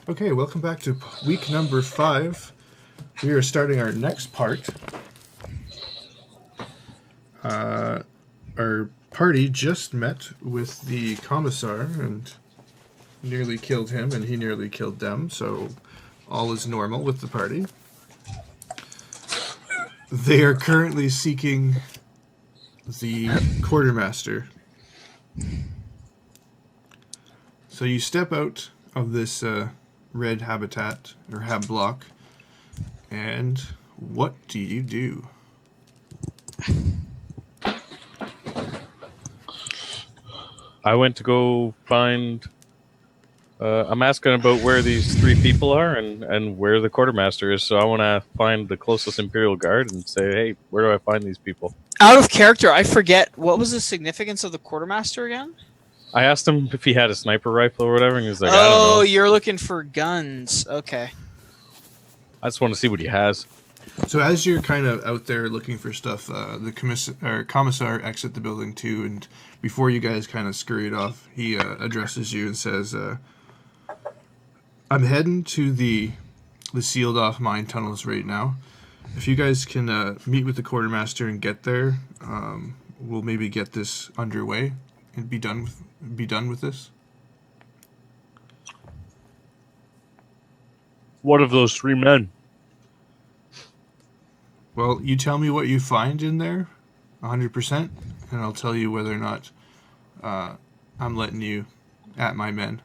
Okay, welcome back to week number 5. We are starting our next part. Our party just met with the commissar and nearly killed him, and he nearly killed them, so all is normal with the party. They are currently seeking the quartermaster. So you step out of this red habitat, or hab block, and what do you do? I went to go find... I'm asking about where these 3 people are and where the quartermaster is, so I want to find the closest Imperial Guard and say, hey, where do I find these people? Out of character, I forget, what was the significance of the quartermaster again? I asked him if he had a sniper rifle or whatever, and he was like, I don't know. Oh, you're looking for guns. Okay. I just want to see what he has. So as you're kind of out there looking for stuff, the commissar exits the building too, and before you guys kind of scurried off, he addresses you and says, I'm heading to the sealed off mine tunnels right now. If you guys can meet with the quartermaster and get there, we'll maybe get this underway and be done with this. What of those 3 men? Well, you tell me what you find in there, 100%, and I'll tell you whether or not I'm letting you at my men.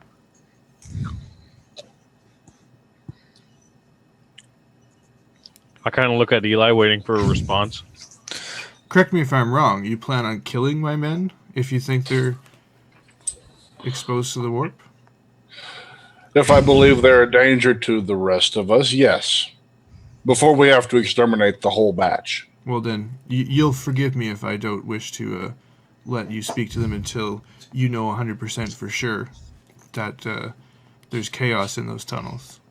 I kind of look at Eli waiting for a response. Correct me if I'm wrong. You plan on killing my men if you think they're exposed to the warp? If I believe they're a danger to the rest of us, yes. Before we have to exterminate the whole batch. Well then, you'll forgive me if I don't wish to let you speak to them until you know 100% for sure that there's chaos in those tunnels.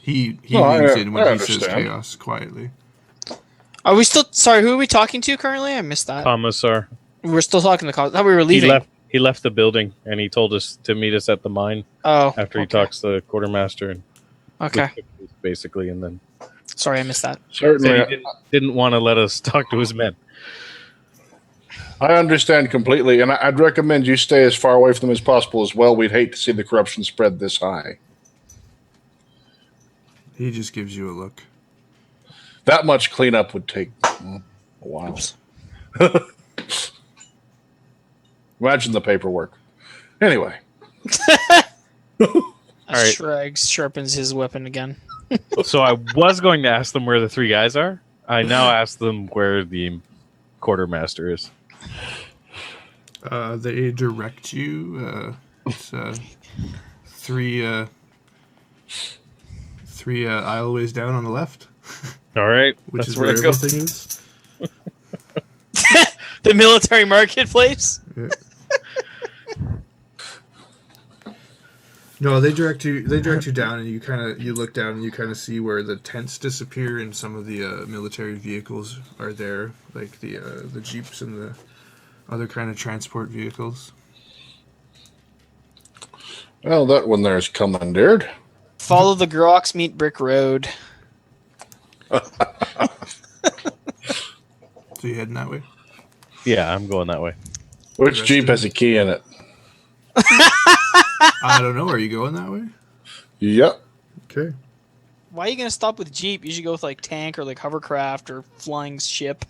He leans in when he says chaos quietly. Are we still... Sorry, who are we talking to currently? I missed that. Commissar. We're still talking to... I thought we were leaving. He left the building, and he told us to meet us at the mine. Oh, after he talks to the quartermaster. And okay. Basically, and then... Sorry, I missed that. Certainly. He didn't want to let us talk to his men. I understand completely, and I'd recommend you stay as far away from them as possible as well. We'd hate to see the corruption spread this high. He just gives you a look. That much cleanup would take a while. Imagine the paperwork. Anyway. All right. Shrek sharpens his weapon again. So I was going to ask them where the 3 guys are. I now ask them where the quartermaster is. They direct you. It's 3 aisleways down on the left. All right. Which is where everything is. The military marketplace? Yeah. No, they direct you down, and you look down and you kind of see where the tents disappear, and some of the military vehicles are there, like the jeeps and the other kind of transport vehicles. Well, that one there's commandeered. Follow the Grox meet Brick Road. So you heading that way? Yeah, I'm going that way. Which Jeep has a key in it? I don't know. Are you going that way? Yep. Okay. Why are you going to stop with Jeep? You should go with like tank or like hovercraft or flying ship.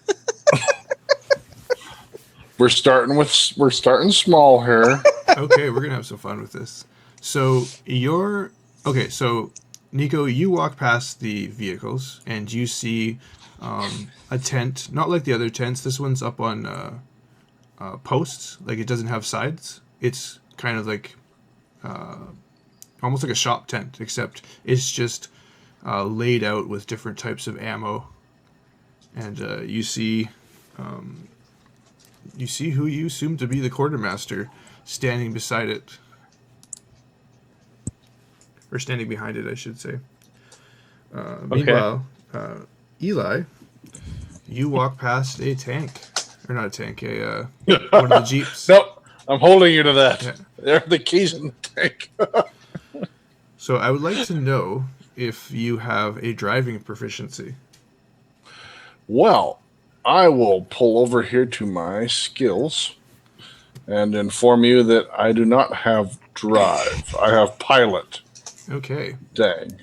We're starting small here. Okay, we're gonna have some fun with this. So so Nico, you walk past the vehicles and you see a tent, not like the other tents. This one's up on posts, like it doesn't have sides. It's kind of like almost like a shop tent, except it's just laid out with different types of ammo. And you see who you assume to be the quartermaster standing beside it. Or standing behind it, I should say. Meanwhile, Eli, you walk past a tank. Or not a tank, one of the Jeeps. Nope, I'm holding you to that. Yeah. There are the keys in the tank. So I would like to know if you have a driving proficiency. Well, I will pull over here to my skills and inform you that I do not have drive. I have pilot. Okay. Dang.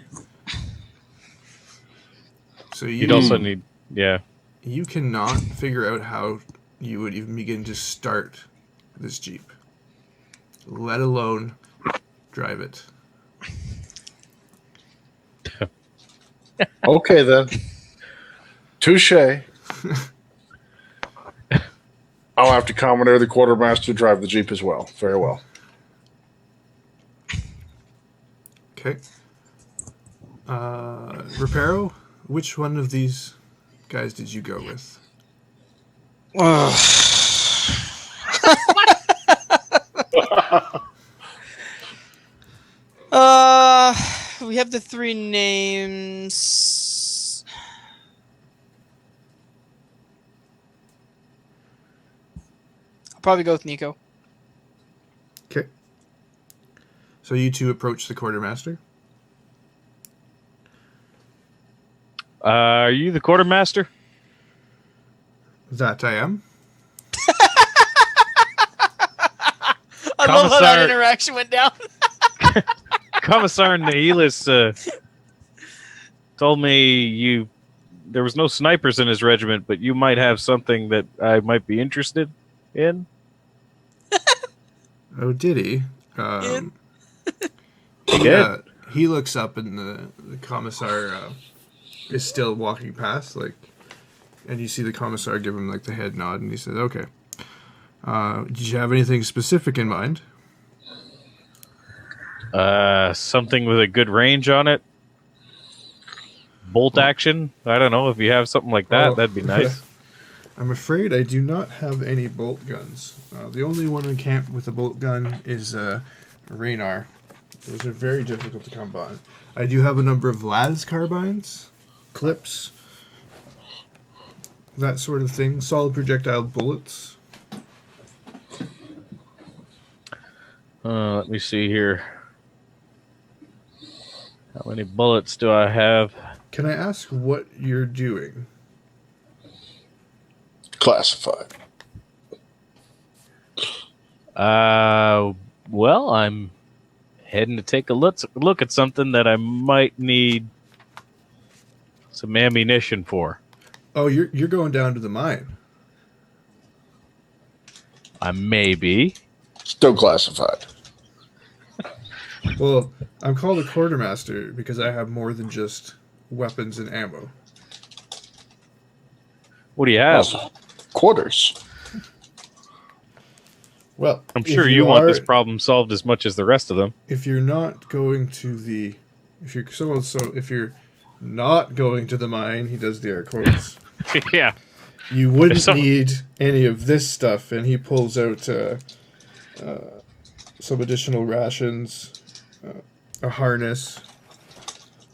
So You'd also need, yeah. you cannot figure out how you would even begin to start this Jeep, let alone drive it. Okay, then. Touche. I'll have to commandeer the quartermaster to drive the Jeep as well. Very well. Okay. Reparo, which one of these guys did you go with? We have the 3 names. I'll probably go with Nico. Okay. So you two approach the quartermaster. Are you the quartermaster? That I am. I love how that Commissar- interaction went down. Commissar Nihilus told me there was no snipers in his regiment, but you might have something that I might be interested in. Oh, did he? He did. He looks up and the commissar is still walking past, and you see the commissar give him the head nod, and he says, "Okay. Did you have anything specific in mind?" Something with a good range on it. Bolt action. I don't know if you have something like that. Oh. That'd be nice. I'm afraid I do not have any bolt guns. The only one in camp with a bolt gun is Raynar. Those are very difficult to come by. I do have a number of las carbines, clips, that sort of thing. Solid projectile bullets. Let me see here. How many bullets do I have? Can I ask what you're doing? Classified. Well, I'm heading to take a look at something that I might need some ammunition for. Oh, you're going down to the mine. I may be. Still classified. Well, I'm called a quartermaster because I have more than just weapons and ammo. What do you have? Also, quarters. Well, I'm sure you want this problem solved as much as the rest of them. If you're not going to the, if you're not going to the mine, he does the air quotes. Yeah. You wouldn't need any of this stuff, and he pulls out some additional rations, a harness.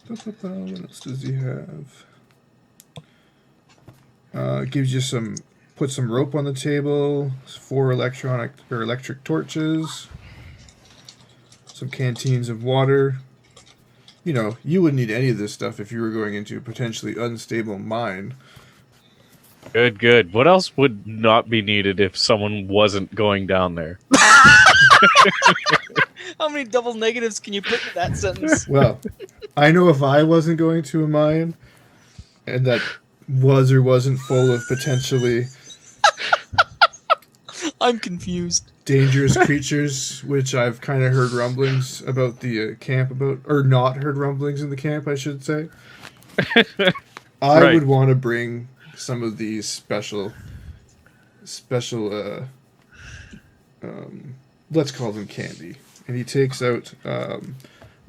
What else does he have? Gives you put some rope on the table, 4 electric torches, some canteens of water. You wouldn't need any of this stuff if you were going into a potentially unstable mine. Good. What else would not be needed if someone wasn't going down there? How many double negatives can you put in that sentence? Well, I know if I wasn't going to a mine, and that was or wasn't full of potentially I'm confused. dangerous creatures, which I've kind of heard rumblings about the camp about, or not heard rumblings in the camp, I should say. I would want to bring some of these special, let's call them candy. And he takes out a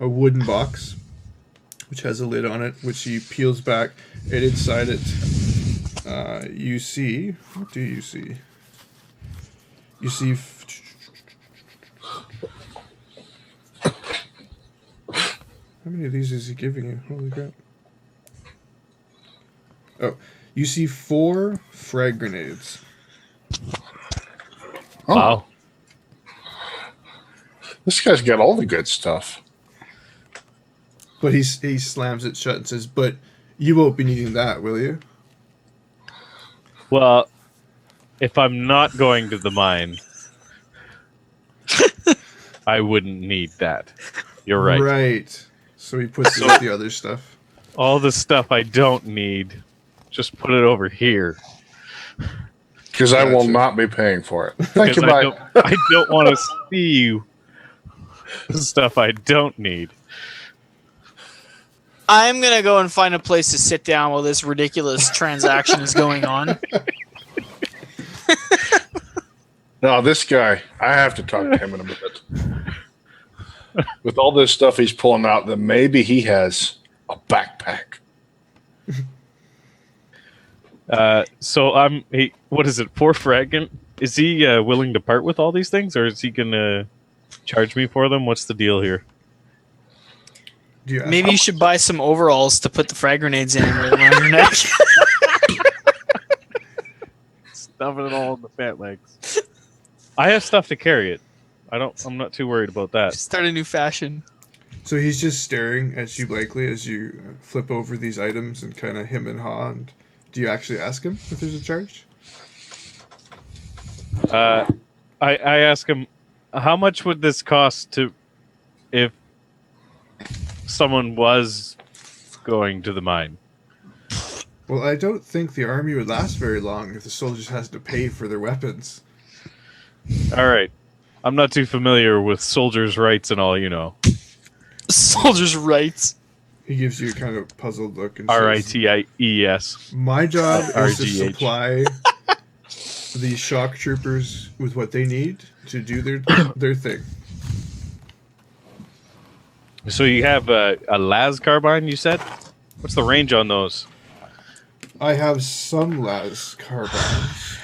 wooden box, which has a lid on it, which he peels back, and inside it, you see, what do you see? You see, how many of these is he giving you? Holy crap. Oh, you see 4 frag grenades. Oh, Wow. this guy's got all the good stuff. But he slams it shut and says, "But you won't be needing that, will you?" Well, if I'm not going to the mine, I wouldn't need that. You're right. Right. So he puts it with the other stuff. All the stuff I don't need, just put it over here. Because I will Gotcha. not be paying for it. Thank you, Because bye. I don't want to see the stuff I don't need. I'm gonna go and find a place to sit down while this ridiculous transaction is going on. No, this guy, I have to talk to him in a minute. With all this stuff he's pulling out, then maybe he has a backpack. So what is it, 4 fragment? Is he willing to part with all these things, or is he gonna charge me for them? What's the deal here? Do you ask Maybe you should buy some overalls to put the frag grenades in and wear them around your neck. Stuffing it all in the fat legs. I have stuff to carry it. I'm not too worried about that. Start a new fashion. So he's just staring at you blankly as you flip over these items and kind of him and haw. And do you actually ask him if there's a charge? I ask him, how much would this cost if someone was going to the mine? Well, I don't think the army would last very long if the soldiers has to pay for their weapons. All right. I'm not too familiar with soldiers' rights and all, you know. Soldiers' rights. He gives you a kind of puzzled look and says, RITIES. "My job is to RGH. supply the shock troopers with what they need to do their thing." So you have a las carbine, you said? What's the range on those? I have some las carbines.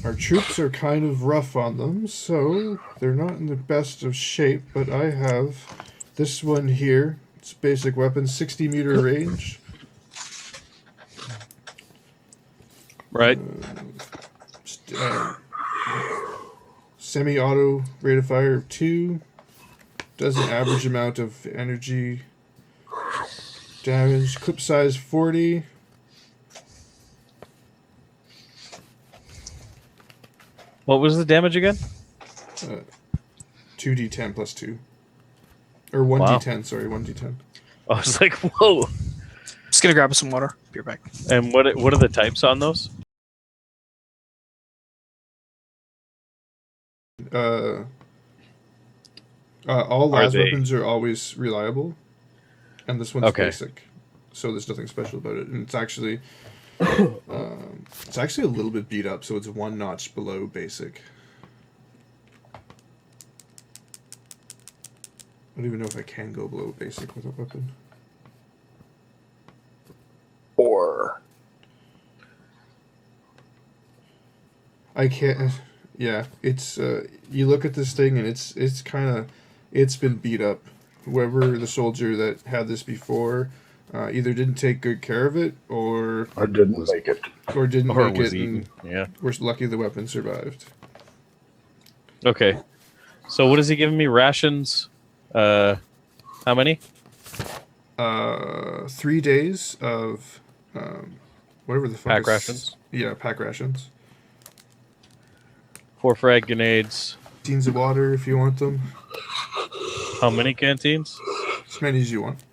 Our troops are kind of rough on them, so they're not in the best of shape, but I have this one here. It's basic weapon, 60-meter range. Right. Semi-auto rate of fire of 2. Does an average amount of energy damage. Clip size 40. What was the damage again? 2d10 plus 2. Or 1d10, sorry, 1d10. I was like, whoa. Just gonna grab some water. Be right back. And what are the types on those? All Are las they- weapons are always reliable, and this one's Okay. basic, so there's nothing special about it. And it's actually a little bit beat up, so it's 1 notch below basic. I don't even know if I can go below basic with a weapon. 4. I can't. Yeah, it's you look at this thing and it's been beat up. Whoever the soldier that had this before either didn't take good care of it or I didn't make it. didn't Or make was it. eaten? And Yeah. we're lucky the weapon survived. Okay. So what is he giving me? Rations? How many? 3 days of whatever the fuck Pack is- rations? Yeah, pack rations. 4 frag grenades. Canteens of water if you want them. How many canteens? As many as you want.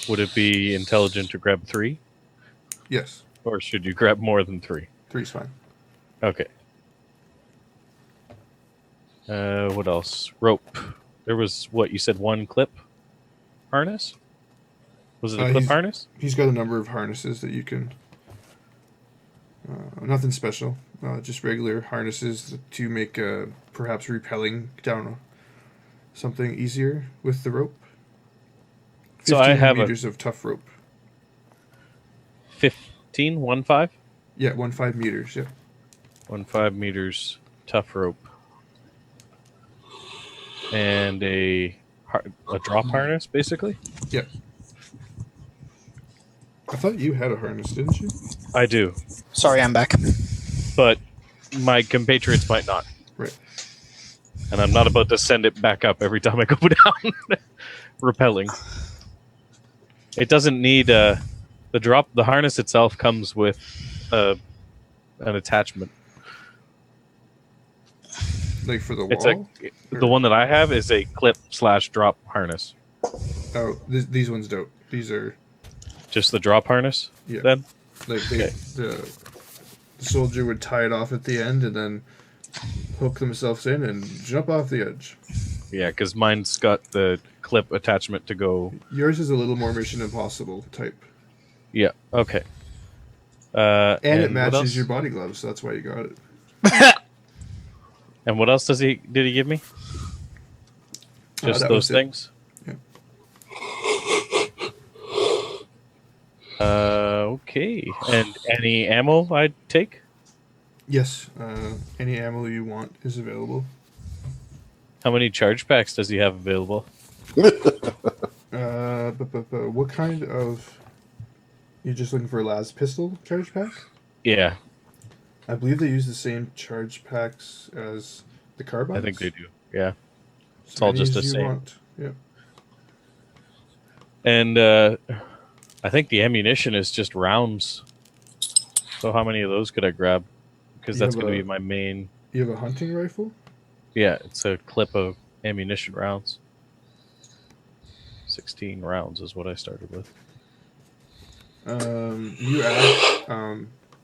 Would it be intelligent to grab 3? Yes, Or should you grab more than 3? 3's fine. Okay. What else? Rope. There was, what, you said 1 clip harness? Was it a clip he's- harness? He's got a number of harnesses that you can. Nothing special, just regular harnesses to make perhaps rappelling down something easier with the rope. So I have a meters of tough rope. 15, 1.5? Yeah, 1.5 meters. Yeah. 1.5 meters tough rope. And a drop harness, basically? Yeah. I thought you had a harness, didn't you? I do. Sorry, I'm back. But my compatriots might not. Right. and I'm not about to send it back up every time I go down. Repelling. It doesn't need the drop. The harness itself comes with an attachment. Like for the It's wall? the one that I have is a clip/drop harness. Oh, these ones don't. These are Just the drop harness. Yeah. Then like Okay. the soldier would tie it off at the end and then hook themselves in and jump off the edge. yeah, because mine's got the clip attachment to go. Yours is a little more Mission Impossible type. Yeah. Okay. And it what else? matches your body gloves, so that's why you got it. And what else did he give me? Just that those was it. things. Yeah. Okay. And any ammo I'd take? Yes, any ammo you want is available. How many charge packs does he have available? What kind of... You're just looking for a las pistol charge pack? Yeah, I believe they use the same charge packs as the carbines. I think they do. Yeah. So It's all many just as the you same. want. Yeah. And I think the ammunition is just rounds. So how many of those could I grab? Because You that's have going to a- be my main. You have a hunting rifle? Yeah, it's a clip of ammunition rounds. 16 rounds is what I started with.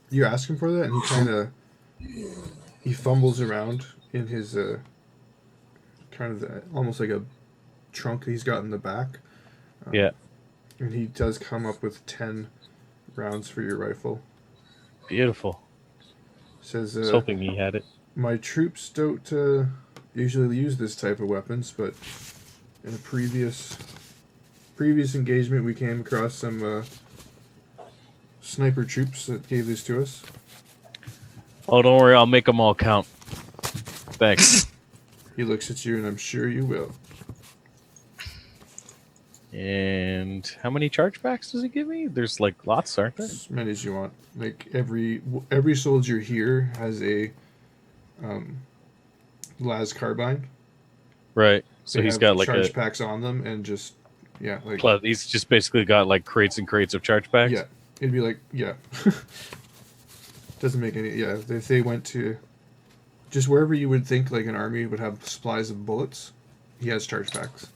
You ask him for that, and he kind of fumbles around in his almost like a trunk he's got in the back. Yeah. And he does come up with 10 rounds for your rifle. Beautiful. Says, I was hoping he had it. my troops don't usually use this type of weapons, but in a previous engagement, we came across some sniper troops that gave this to us. Oh, don't worry. I'll make them all count. Thanks. He looks at you, and I'm sure you will. And how many charge packs does he give me? There's like lots, aren't there? As many as you want. Like every soldier here has a las carbine. Right. So They he's have got like charge a. packs on them, and just like He's just basically got like crates and crates of charge packs. yeah, it'd be like doesn't make any if they went to just wherever you would think like an army would have supplies of bullets, he has charge packs.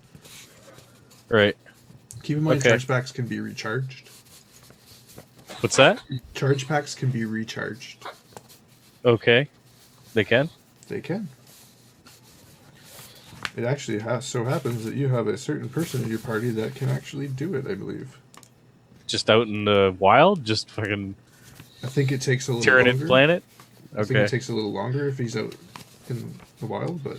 Right. Keep in mind, Okay. charge packs can be recharged. What's that? Charge packs can be recharged. Okay. They can? They can. It actually so happens that you have a certain person in your party that can actually do it, I believe. Just out in the wild? Just fucking I think it takes a little Tyranid longer. planet? I think Okay. it takes a little longer if he's out in the wild, but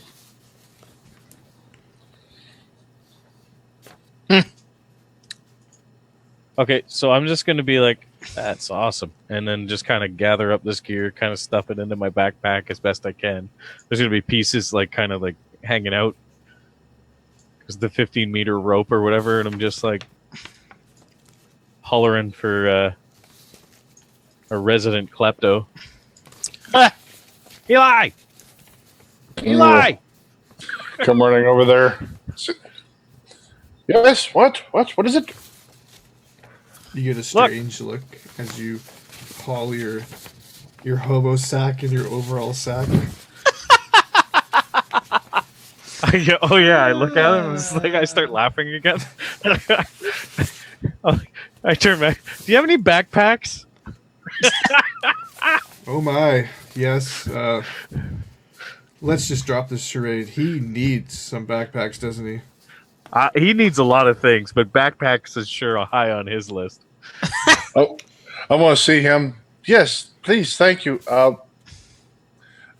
Okay, so I'm just going to be like, that's awesome. And then just kind of gather up this gear, kind of stuff it into my backpack as best I can. There's going to be pieces like kind of like hanging out because the 15-meter rope or whatever. And I'm just like hollering for a resident klepto. Ah! Eli! Eli! Come running over there. Yes. What? What is it? you get a strange look as you haul your hobo sack and your overall sack. Oh yeah, I look at him and it's like I start laughing again. I turn back. Do you have any backpacks? Oh my, yes. Let's just drop this charade. He needs some backpacks, doesn't he? He needs a lot of things, but backpacks is sure high on his list. Oh, I want to see him. Yes, please. Thank you.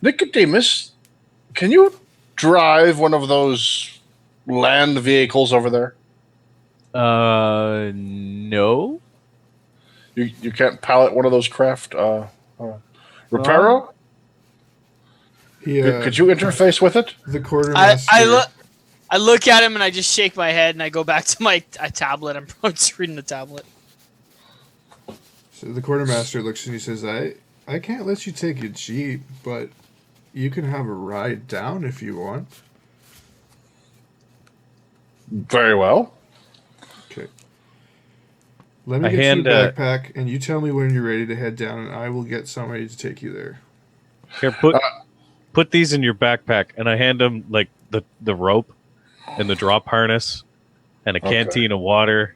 Nicodemus, can you drive one of those land vehicles over there? No. You can't pilot one of those craft. Reparo? He, Could you interface with it? the quartermaster. I look at him and I just shake my head and I go back to my tablet. I'm probably just reading the tablet. So the quartermaster looks and he says, I can't let you take a jeep, but you can have a ride down if you want. Very well. Okay. Let me I get hand, you a backpack, and you tell me when you're ready to head down, and I will get somebody to take you there. Here, put these in your backpack, and I hand him like the rope and the drop harness and a canteen of water.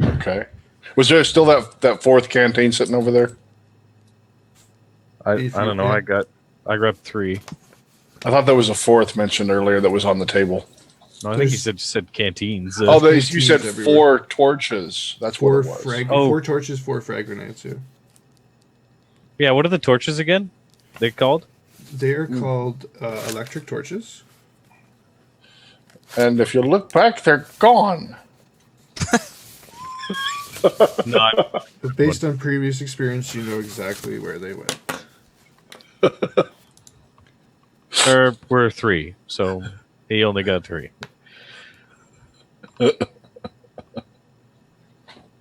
Okay. Was there still that fourth canteen sitting over there? I don't know. Yeah. I grabbed 3. I thought there was a fourth mentioned earlier that was on the table. No, I think you said canteens. You canteens said everywhere. 4 torches. That's what it was. 4 torches, 4 frag grenades. Yeah. Yeah, what are the torches again? They called? They are called electric torches. And if you look back, they're gone. No, But based on previous experience, you know exactly where they went. there were 3, so he only got 3.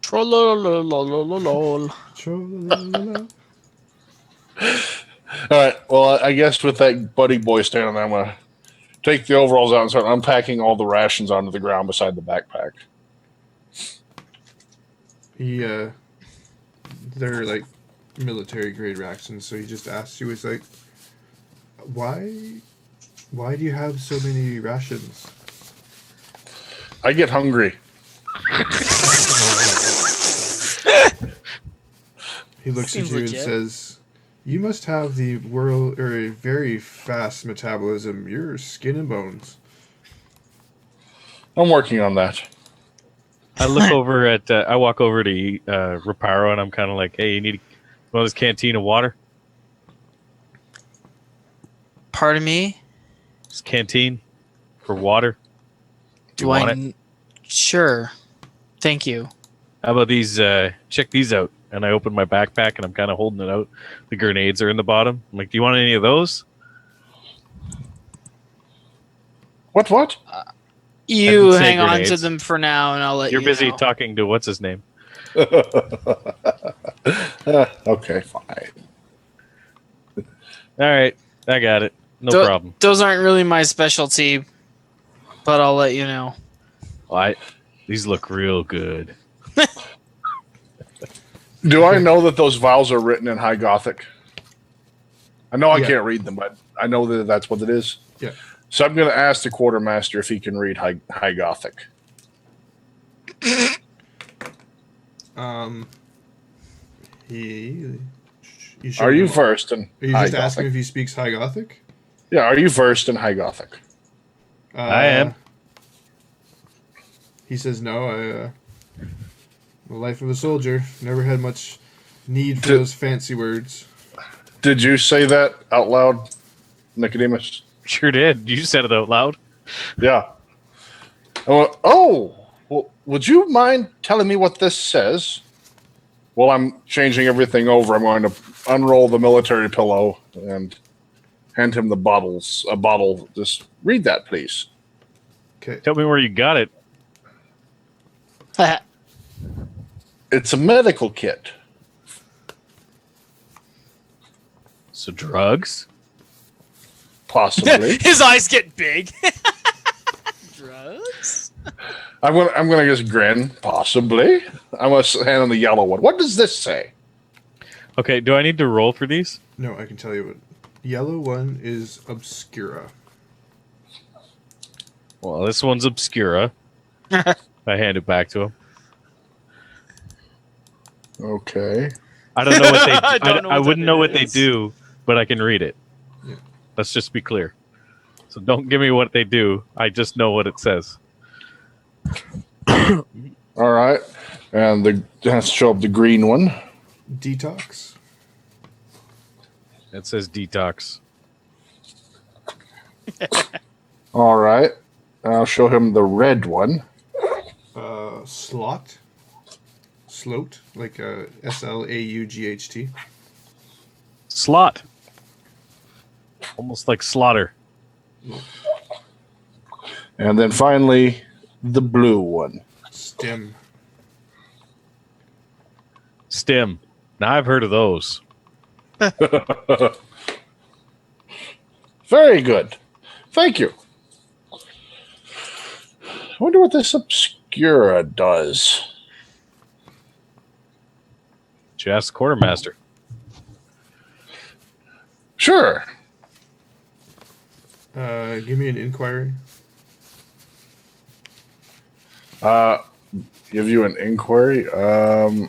Trollololololol. Tra-la-la-la-la. All right. Well, I guess with that buddy boy standing there, I'm going to take the overalls out and start unpacking all the rations onto the ground beside the backpack. They're like military grade rations, so he just asked you, he's like, why do you have so many rations? I get hungry. He looks Seems at you legit. and says, you must have the world or a very fast metabolism. You're skin and bones. I'm working on that. I look over at. I walk over to Reparo, and I'm kind of like, "Hey, you need one of this canteen of water? Pardon me? This canteen for water? Do want I? it? Sure. Thank you. How about these? Check these out." And I open my backpack, and I'm kind of holding it out. The grenades are in the bottom. I'm like, "Do you want any of those?" What? You didn't say hang on to grenades. them for now, and I'll let You're you busy know. talking to what's his name. Okay, fine. All right, I got it. No Tho- problem. Those aren't really my specialty, but I'll let you know. These look real good. Do I know that those vials are written in High Gothic? I know I Yeah. can't read them, but I know that that's what it is. Yeah. So I'm going to ask the quartermaster if he can read High Gothic. You Are you versed in Are you High just asking Gothic? if he speaks High Gothic? Yeah, are you versed in High Gothic? I am. He says no. The life of a soldier. Never had much need for those fancy words. Did you say that out loud, Nicodemus? Sure did. You said it out loud. Yeah. Well, would you mind telling me what this says? Well, I'm changing everything over. I'm going to unroll the military pillow and hand him a bottle. Just read that, please. Okay. Tell me where you got it. It's a medical kit. So drugs? Possibly. His eyes get big. Drugs? I'm gonna just grin. Possibly. I'm gonna hand him the yellow one. What does this say? Okay, do I need to roll for these? No, I can tell you what. Yellow one is Obscura. Well, this one's Obscura. I hand it back to him. Okay. I don't know what they. I don't know I what wouldn't that know what they is. do, but I can read it. Yeah. Let's just be clear. So don't give me what they do. I just know what it says. All right. And let's show up the green one. Detox. It says detox. All right. I'll show him the red one. Slot. Sloat. Like SLAUGHT. Slot. Almost like slaughter. And then finally, the blue one. Stem. Stim. Now I've heard of those. Very good. Thank you. wonder what this Obscura does. Just quartermaster. Sure. Give me an inquiry. Give you an inquiry.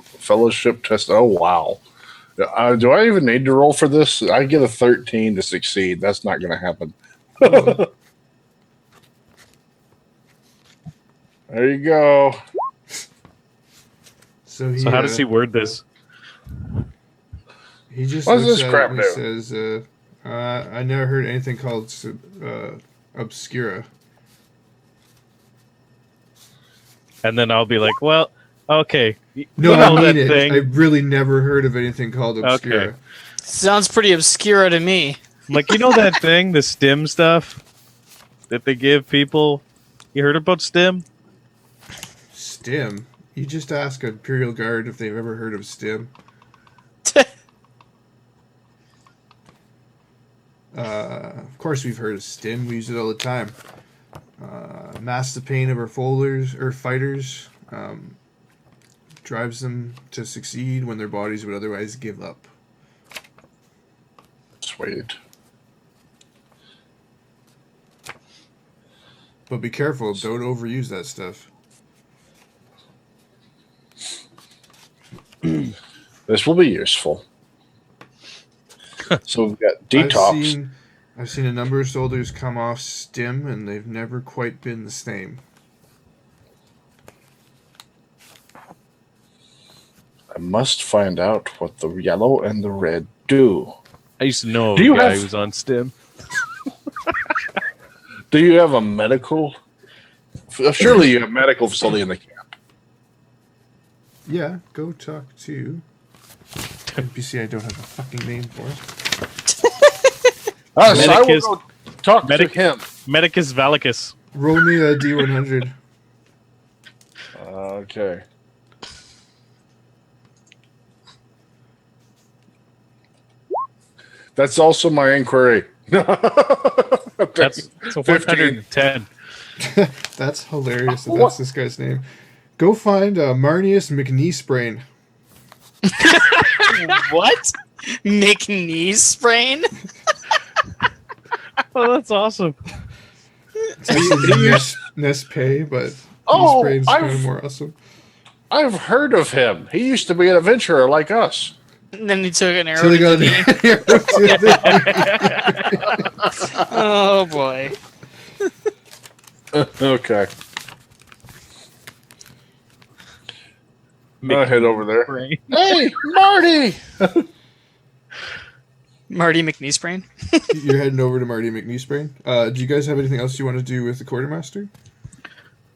Fellowship test. Oh, wow. Do I even need to roll for this? I get a 13 to succeed. That's not going to happen. There you go. So So how does he word this? He just What does looks this at crap it and do? says, I never heard anything called Obscura. And then I'll be like, well, okay. No, you know I that mean it. thing. I really never heard of anything called Obscura. Okay. Sounds pretty obscure to me. I'm like, you know that thing, the stim stuff that they give people? You heard about stim? Stim? You just ask Imperial Guard if they've ever heard of Stim. Of course we've heard of Stim. We use it all the time. Masks the pain of our folders or fighters. Drives them to succeed when their bodies would otherwise give up. Sweet. But be careful, don't overuse that stuff. This will be useful. So we've got detox. I've seen a number of soldiers come off Stim, and they've never quite been the same. I must find out what the yellow and the red do. I used to know Do you a guy have- who was on stim. Do you have a medical? Surely you have a medical facility in the camp. Yeah, go talk to NPC I don't have a fucking name for. So I will Medicus- go talk Medic- to him. Medicus Valicus. Roll me a D100. Okay. That's also my inquiry. That's 110. That's hilarious that that's this guy's name. Go find Marnius McKneesbrain. What? McKnee sprain? Oh, that's awesome. It's actually Nespay, but Oh, Kneesbrain's kind of I've- more awesome. I've heard of him. He used to be an adventurer like us. And then he took an arrow So they to got the knee. an arrow to the- Oh boy. Okay. I'll head over there. Brain. Hey, Marty! Marty McKnee sprain? You're heading over to Marty McKneesbrain. Do you guys have anything else you want to do with the quartermaster?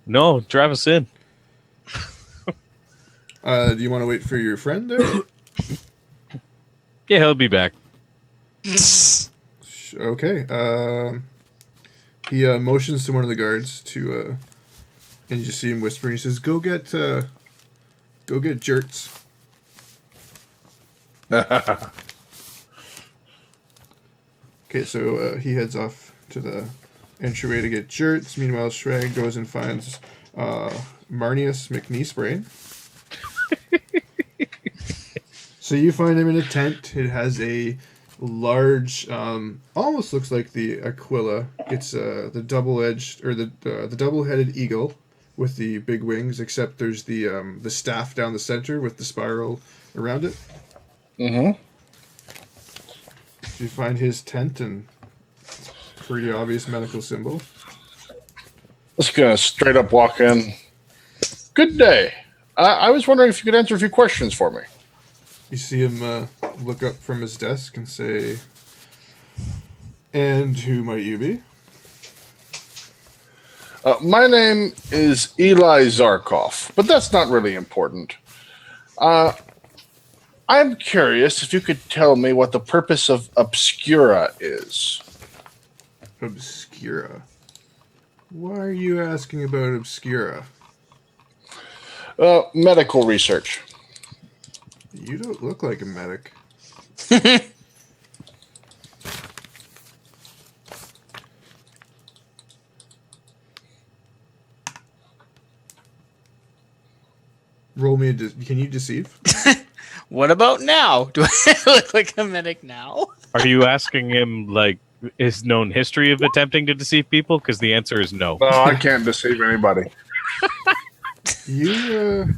No, drive us in. Do you want to wait for your friend there? Yeah, he'll be back. Okay. He motions to one of the guards to, and you just see him whispering. He says, "Go get Jerts." Okay, so he heads off to the entryway to get Jerts. Meanwhile, Shrag goes and finds Marnius McKneesbrain. So you find him in a tent. It has a large, almost looks like the Aquila. It's the double-edged or the double-headed eagle with the big wings, except there's the staff down the center with the spiral around it. Mm-hmm. You find his tent and it's a pretty obvious medical symbol. Let's go straight up walk in. Good day. I was wondering if you could answer a few questions for me. You see him look up from his desk and say, "And who might you be?" My name is Eli Zarkov, but that's not really important. I'm curious if you could tell me what the purpose of Obscura is. Obscura. Why are you asking about Obscura? Medical research. You don't look like a medic. Roll me can you deceive? What about now? Do I look like a medic now? Are you asking him like his known history of attempting to deceive people? Because the answer is no. No, I can't deceive anybody. You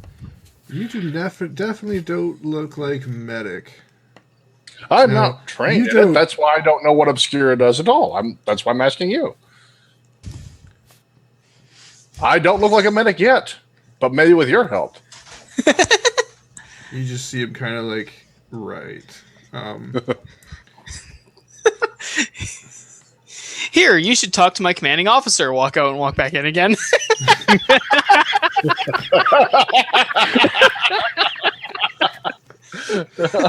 definitely don't look like medic. I'm Now, not trained you in it. don't- That's why I don't know what Obscura does at all. That's why I'm asking you. I don't look like a medic yet, but maybe with your help. You just see him kind of like, right. Here, you should talk to my commanding officer. Walk out and walk back in again.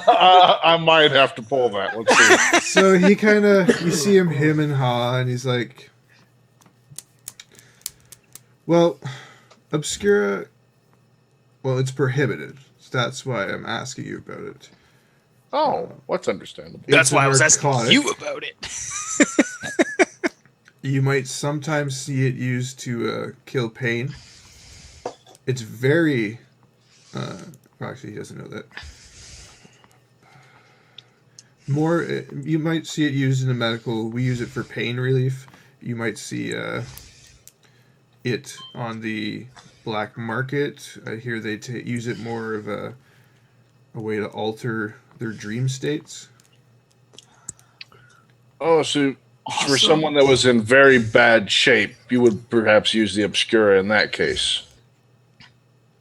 I might have to pull that. Let's see. So he kind of, you see him and haw, and he's like, well, Obscura, well, it's prohibited. So that's why I'm asking you about it. Oh, what's understandable? That's It's a why I was asking narcotic. you about it. You might sometimes see it used to kill pain. It's very... well, actually, he doesn't know that. More, you might see it used in the medical. We use it for pain relief. You might see it on the black market. I hear they use it more of a way to alter their dream states. Oh, so for someone that was in very bad shape, you would perhaps use the Obscura in that case.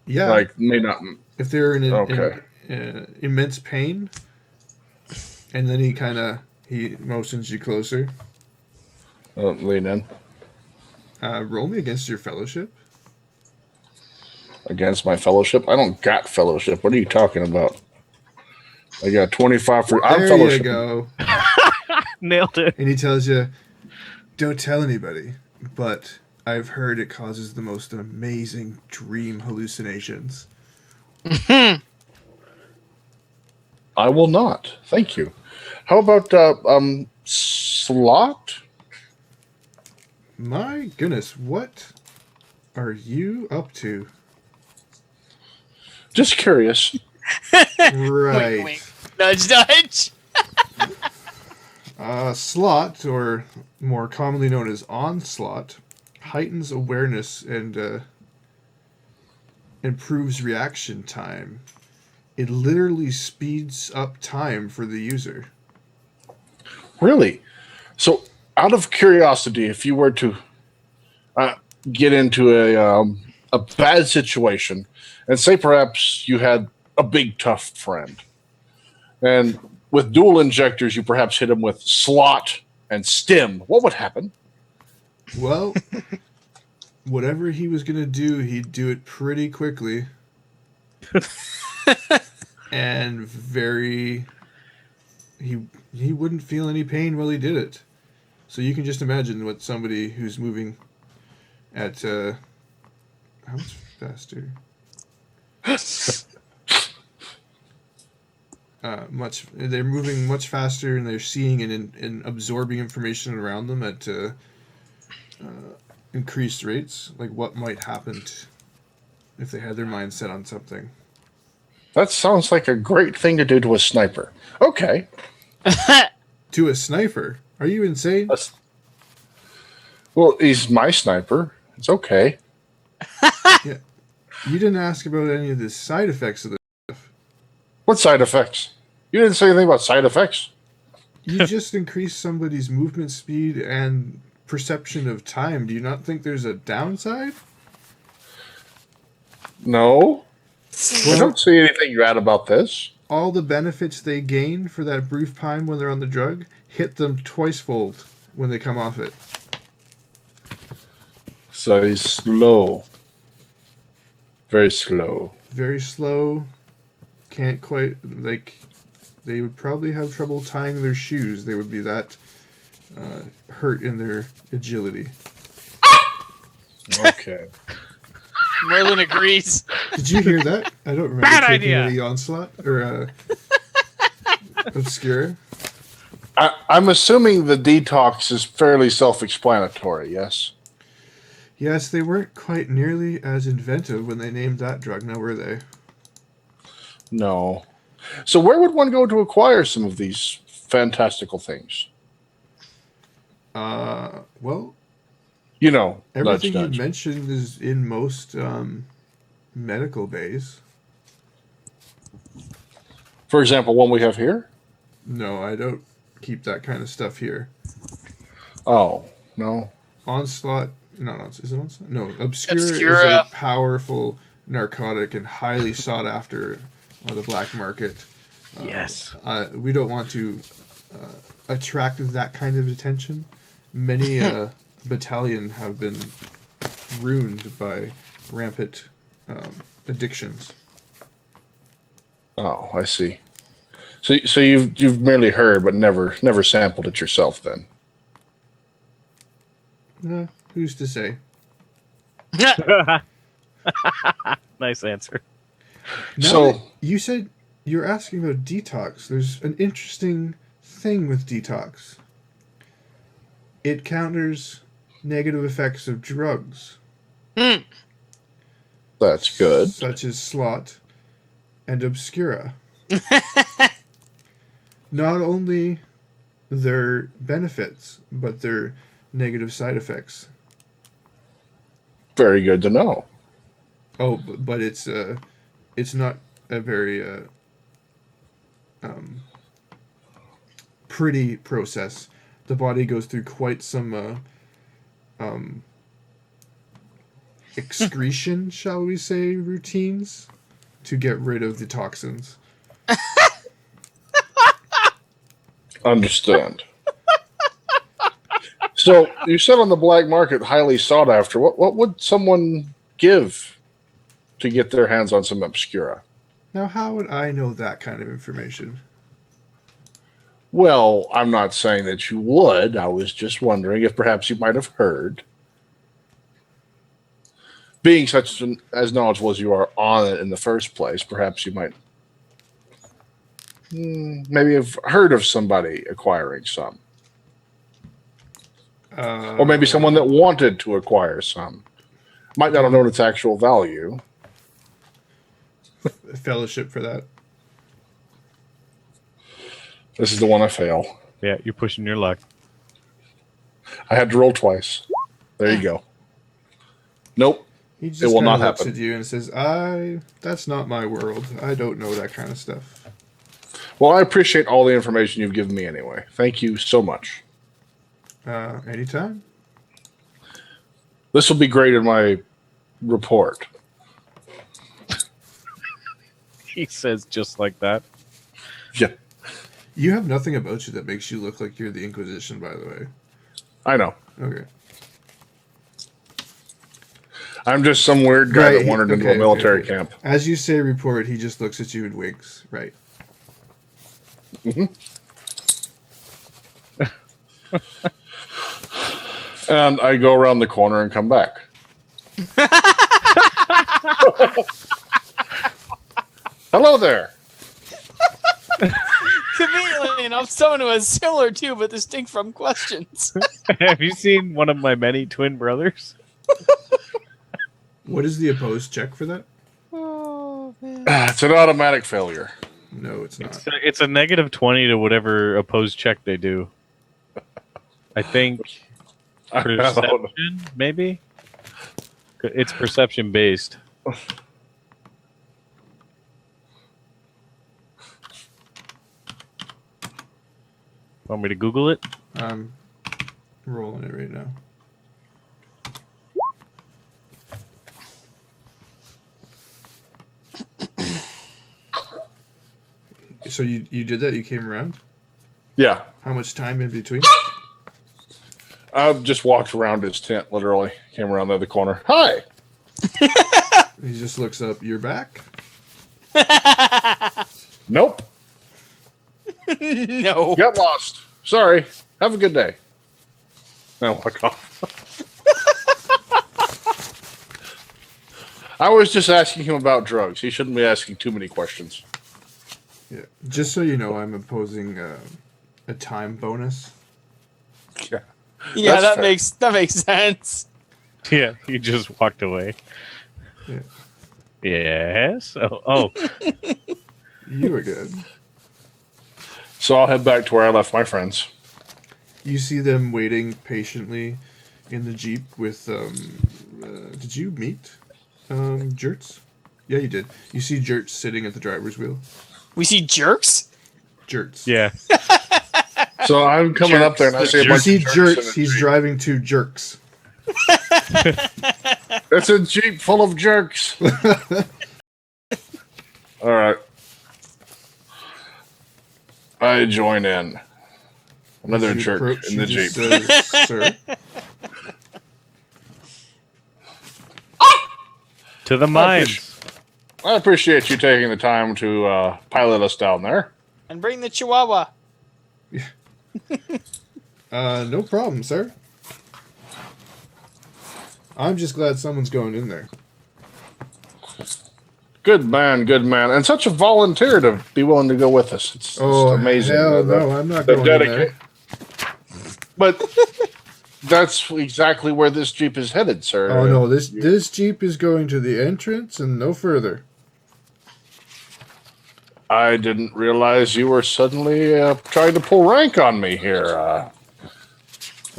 Yeah, Like, may not. if they're Okay. in immense pain, and then he motions you closer. Lean in. Roll me against your fellowship. Against my fellowship? I don't got fellowship. What are you talking about? I got 25 for. I'm There you fellowship. go. Nailed it. And he tells you, don't tell anybody, but I've heard it causes the most amazing dream hallucinations. I will not. Thank you. How about slot? My goodness, what are you up to? Just curious. Right. Wink, wink. Nudge, nudge. Slot, or more commonly known as onslaught, heightens awareness and improves reaction time. It literally speeds up time for the user. Really? So, out of curiosity, if you were to get into a bad situation, and say perhaps you had a big tough friend, and with dual injectors, you perhaps hit him with slot and stim, what would happen? Well, whatever he was going to do, he'd do it pretty quickly. And he wouldn't feel any pain while he did it. So you can just imagine what somebody who's moving at how much faster? They're moving much faster, and they're seeing and absorbing information around them at increased rates. Like what might happen if they had their mind set on something. That sounds like a great thing to do to a sniper. Okay. To a sniper? Are you insane? Well, he's my sniper. It's okay. Yeah. You didn't ask about any of the side effects of this. What side effects? You didn't say anything about side effects. You just increased somebody's movement speed and perception of time. Do you not think there's a downside? No. I Well, don't see anything bad about this. all the benefits they gain for that brief time when they're on the drug hit them twice-fold when they come off it. So he's slow. Very slow. Very slow. Can't quite, like, they would probably have trouble tying their shoes. They would be that hurt in their agility. Okay. Merlin agrees. Did you hear that? I don't remember Bad taking idea. any onslaught or obscure. I'm assuming the detox is fairly self-explanatory, yes? Yes, they weren't quite nearly as inventive when they named that drug, now were they? No. So where would one go to acquire some of these fantastical things? Well, You know, everything nudge, nudge. you mentioned is in most medical bays. For example, one we have here? No, I don't keep that kind of stuff here. Oh, no. Onslaught, no, is it Onslaught? No, Obscura is Obscura. a powerful narcotic and highly sought after on the black market. Yes. We don't want to attract that kind of attention. Many battalion have been ruined by rampant addictions. Oh, I see. So you've merely heard, but never sampled it yourself, then. Who's to say? Nice answer. Now So- that you said you're asking about detox. There's an interesting thing with detox. It counters negative effects of drugs, That's good. such as slot and obscura. Not only their benefits, but their negative side effects. Very good to know. Oh, but it's not a very pretty process. The body goes through quite some excretion, shall we say, routines to get rid of the toxins. Understand. So you said on the black market, highly sought after. What would someone give to get their hands on some obscura? Now, how would I know that kind of information? Well, I'm not saying that you would. I was just wondering if perhaps you might have heard. Being such as knowledgeable as you are on it in the first place, perhaps you might maybe have heard of somebody acquiring some. Or maybe someone that wanted to acquire some. Might not have known its actual value. Fellowship for that. This is the one I fail. Yeah, you're pushing your luck. I had to roll twice. There you go. Nope. He just It will kinda not looks happen. at you and says, that's not my world. I don't know that kind of stuff. Well, I appreciate all the information you've given me anyway. Thank you so much. Anytime. This will be great in my report. He says just like that. Yeah, You have nothing about you that makes you look like you're the Inquisition, by the way. I know. Okay. I'm just some weird guy that wandered into a military okay. camp. As you say report, he just looks at you and winks. Right. And I go around the corner and come back. Hello there. Conveniently enough, someone who has similar to but distinct from questions. Have you seen one of my many twin brothers? What is the opposed check for that? Oh, man. It's an automatic failure. No, it's not. It's a negative 20 to whatever opposed check they do. I think I don't know. perception, maybe? It's perception based. Want me to Google it? I'm rolling it right now. So you did that? You came around? Yeah. How much time in between? I just walked around his tent, literally. Came around the other corner. Hi. He just looks up. You're back? Nope. No. Got lost. Sorry. Have a good day. Now walk off. I was just asking him about drugs. He shouldn't be asking too many questions. Yeah. Just so you know, I'm imposing a time bonus. Yeah. Yeah, That's that fair. makes sense. Yeah, you just walked away. Yeah. Yes. Oh. You are good. So I'll head back to where I left my friends. You see them waiting patiently in the Jeep with, did you meet, Jerts? Yeah, you did. You see Jerts sitting at the driver's wheel. We see jerks? Jerts. Yeah. So I'm coming up there and I see a You bunch see of jerks. Jerts, he's driving two jerks. It's a Jeep full of jerks. All right. I join in. Another You jerk approach, in the he Jeep. just says, Sir. To the mines. I appreciate you taking the time to pilot us down there. And bring the chihuahua. No problem, sir. I'm just glad someone's going in there. Good man, good man. And such a volunteer to be willing to go with us. It's amazing. Hell no, I'm not the going in there. But that's exactly where this Jeep is headed, sir. Oh no, this Jeep is going to the entrance and no further. I didn't realize you were suddenly trying to pull rank on me here.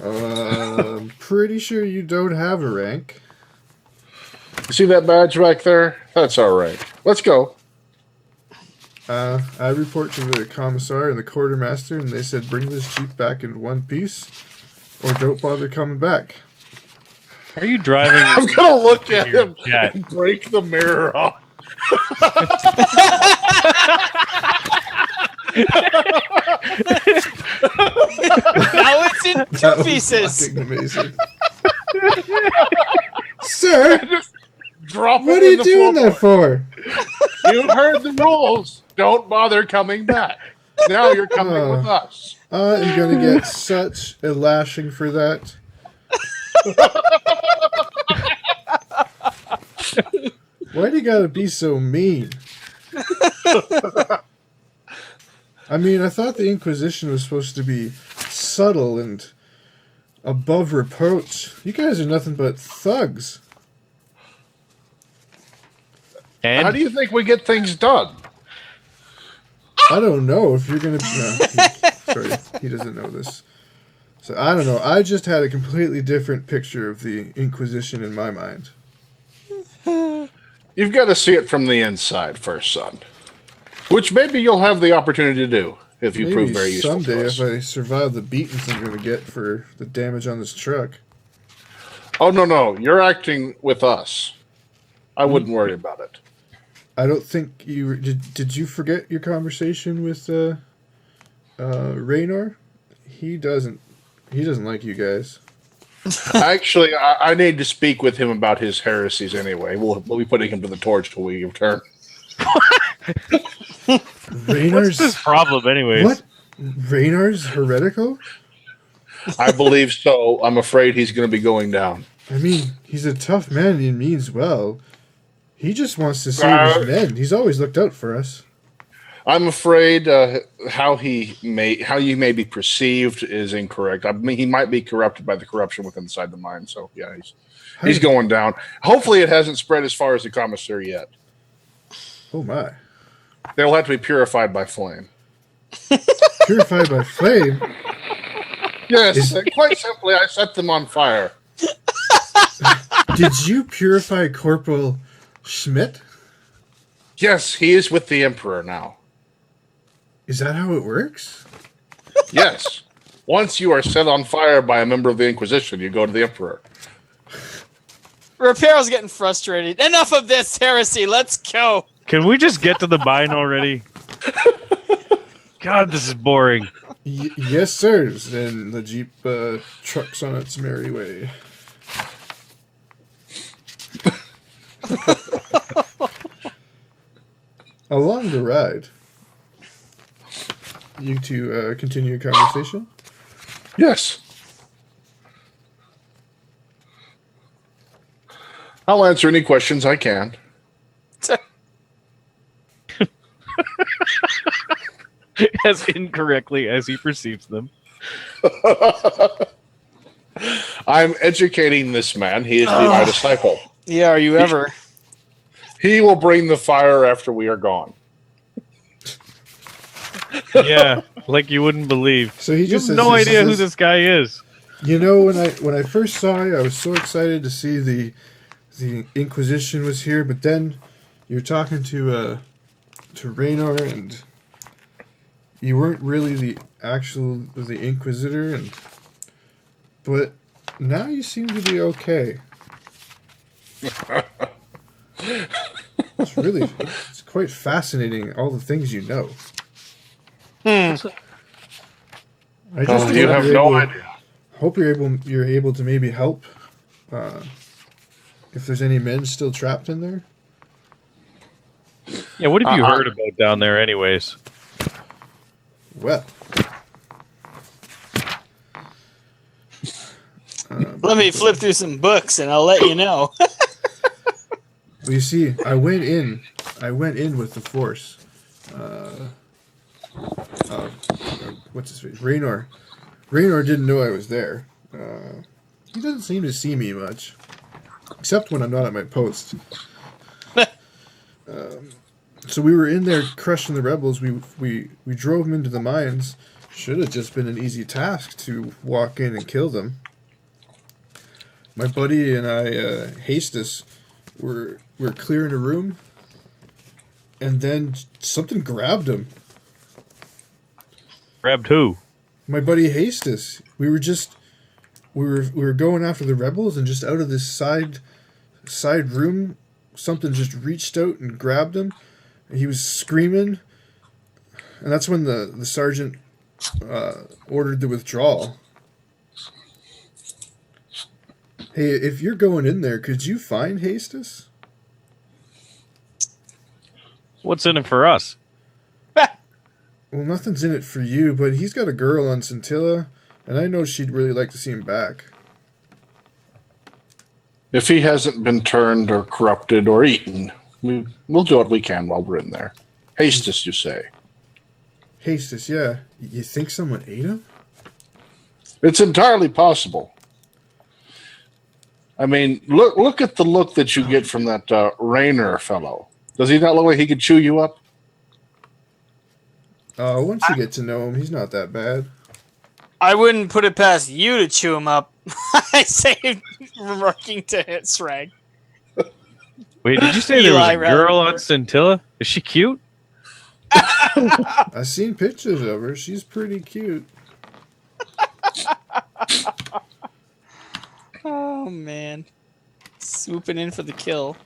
I'm pretty sure you don't have a rank. You see that badge back there? That's all right. Let's go. I report to the commissar and the quartermaster, and they said bring this Jeep back in one piece, or don't bother coming back. Are you driving? I'm gonna look at him jet? and break the mirror off. Now it's in two pieces. Fucking amazing. Sir, Drop what it are in you the doing that floorboard. for? You heard the rules. Don't bother coming back. Now you're coming with us. I am gonna get such a lashing for that. Why do you gotta be so mean? I mean, I thought the Inquisition was supposed to be subtle and above reproach. You guys are nothing but thugs. And How do you think we get things done? I don't know if you're gonna. Sorry, he doesn't know this. So I don't know. I just had a completely different picture of the Inquisition in my mind. You've got to see it from the inside first, son. Which maybe you'll have the opportunity to do if you prove very useful someday, to us. if I survive the beatings I'm gonna get for the damage on this truck. Oh, no. You're acting with us. I wouldn't worry about it. I don't think you did. You forget your conversation with Raynor? He doesn't like you guys. Actually, I need to speak with him about his heresies anyway. We'll be putting him to the torch till we return. Raynor's what's his problem, anyways? what? Raynor's heretical? I believe so. I'm afraid he's going to be going down. I mean, he's a tough man and he means well. He just wants to save his men. He's always looked out for us. I'm afraid how you may be perceived is incorrect. I mean, he might be corrupted by the corruption within inside the mine. So yeah, he's going down. Hopefully, it hasn't spread as far as the commissary yet. Oh my! They'll have to be purified by flame. Purified by flame. Yes, quite simply, I set them on fire. Did you purify Corporal Schmidt? Yes, he is with the Emperor now. Is that how it works? Yes. Once you are set on fire by a member of the Inquisition, you go to the Emperor. Reparo's getting frustrated. Enough of this heresy. Let's go. Can we just get to the mine already? God, this is boring. Yes, sir. And the Jeep trucks on its merry way. Along the ride, you two continue your conversation? Yes. I'll answer any questions I can. As incorrectly as he perceives them. I'm educating this man. He is my disciple. Yeah, are you ever? He will bring the fire after we are gone. Yeah, like you wouldn't believe. So he You just have says, no this idea who is- this guy is. You know, when I first saw you, I was so excited to see the Inquisition was here, but then you're talking to Raynor, and you weren't really the Inquisitor, but now you seem to be okay. It's quite fascinating, all the things you know. I just You have no idea. hope you're able to maybe help if there's any men still trapped in there. Yeah, what have you heard about down there, anyways? Well, Let me flip through some books and I'll let you know. well, you see, I went in with the Force. What's his face? Raynor. Raynor didn't know I was there. He doesn't seem to see me much, except when I'm not at my post. So we were in there crushing the rebels. We drove them into the mines. Should have just been an easy task to walk in and kill them. My buddy and I, Hastus, were clearing a room, and then something grabbed him. Grabbed who? My buddy Hastus. We were going after the rebels, and just out of this side room, something just reached out and grabbed him. And he was screaming, and that's when the sergeant ordered the withdrawal. Hey, if you're going in there, could you find Hastus? What's in it for us? Well, nothing's in it for you, but he's got a girl on Scintilla, and I know she'd really like to see him back. If he hasn't been turned or corrupted or eaten, we'll do what we can while we're in there. Hastus, you say? Hastus, yeah. You think someone ate him? It's entirely possible. I mean, look at the look that you get from that Raynor fellow. Does he not look like he could chew you up? Once you get to know him, he's not that bad. I wouldn't put it past you to chew him up. I say, remarking to Srag. Wait, did you say there was Eli, a girl on Scintilla? Is she cute? I've seen pictures of her. She's pretty cute. Oh, man. Swooping in for the kill.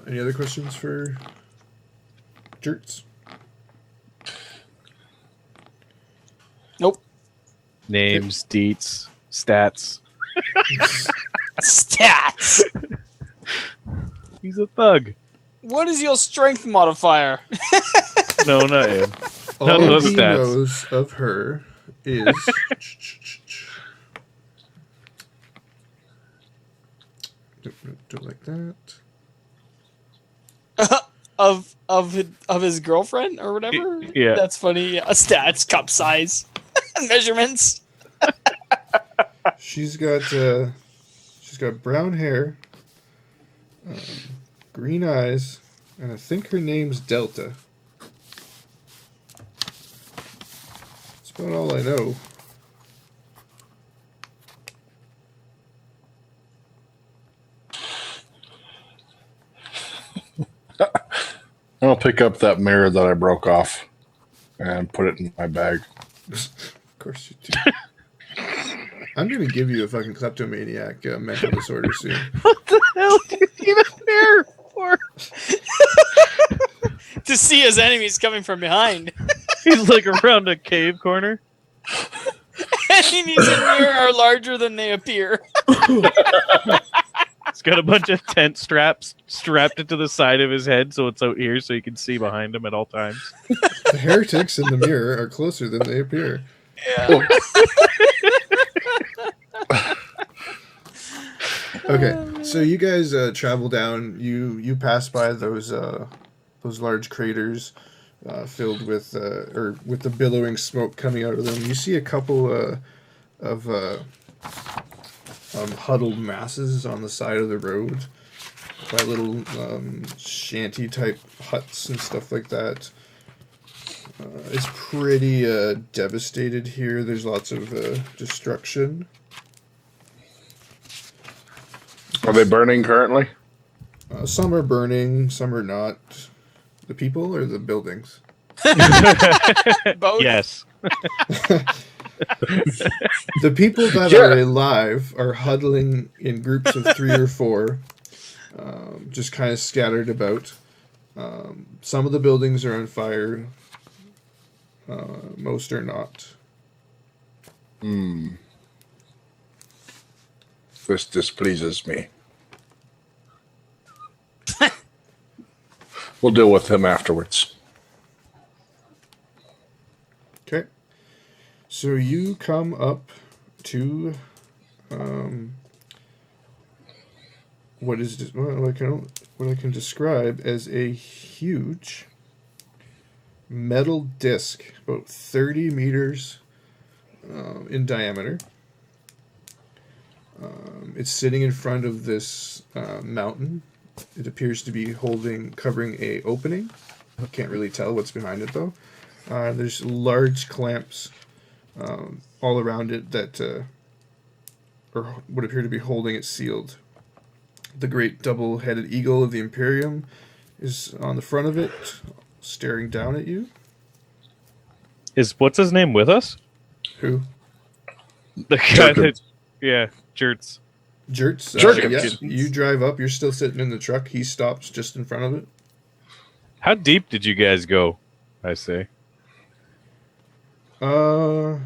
Any other questions for Jerts? Nope. Names, deets, stats. Stats. He's a thug. What is your strength modifier? No, not him. All None of those he stats. knows of her is don't like that. of his girlfriend or whatever. Yeah. That's funny. Yeah. Stats, cup size, measurements. She's got brown hair, green eyes, and I think her name's Delta. That's about all I know. I'll pick up that mirror that I broke off and put it in my bag. Of course you do. I'm gonna give you a fucking kleptomaniac mental disorder soon. What the hell do you need a mirror for? To see his enemies coming from behind. He's like around a cave corner. Enemies in here are larger than they appear. He's got a bunch of tent straps strapped into the side of his head so it's out here so you can see behind him at all times. The heretics in the mirror are closer than they appear. Yeah. Okay, so you guys travel down. You pass by those large craters filled with with the billowing smoke coming out of them. You see a couple of huddled masses on the side of the road. by little shanty type huts and stuff like that. It's pretty devastated here. There's lots of destruction. Are they burning currently? Some are burning, some are not. The people or the buildings? Both. Yes. The people that are alive are huddling in groups of 3 or 4, just kind of scattered about. Some of the buildings are on fire. Most are not. This displeases me. We'll deal with him afterwards. Okay. So you come up to what I can describe as a huge metal disc, about 30 meters in diameter. It's sitting in front of this mountain. It appears to be covering a opening. Can't really tell what's behind it though. There's large clamps all around it that or would appear to be holding it sealed. The great double-headed eagle of the Imperium is on the front of it, staring down at you. Is what's his name with us? Who? The guy that, yeah, Jerts. Jerts. Jerkins. Yeah, you drive up. You're still sitting in the truck. He stops just in front of it. How deep did you guys go? I say. We're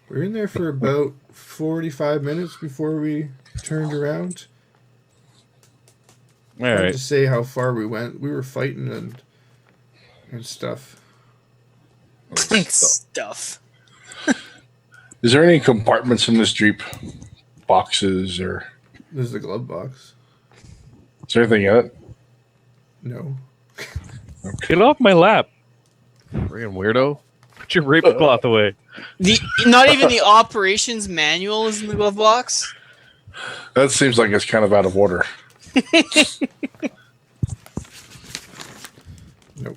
in there for about 45 minutes before we turned around. All Hard right. to say how far we went. We were fighting and stuff. Stuff. Is there any compartments in this Jeep? Boxes or There's the glove box. is there anything in it? No. Get off my lap, friggin' weirdo! Put your rape cloth away. Not even the operations manual is in the glove box. That seems like it's kind of out of order.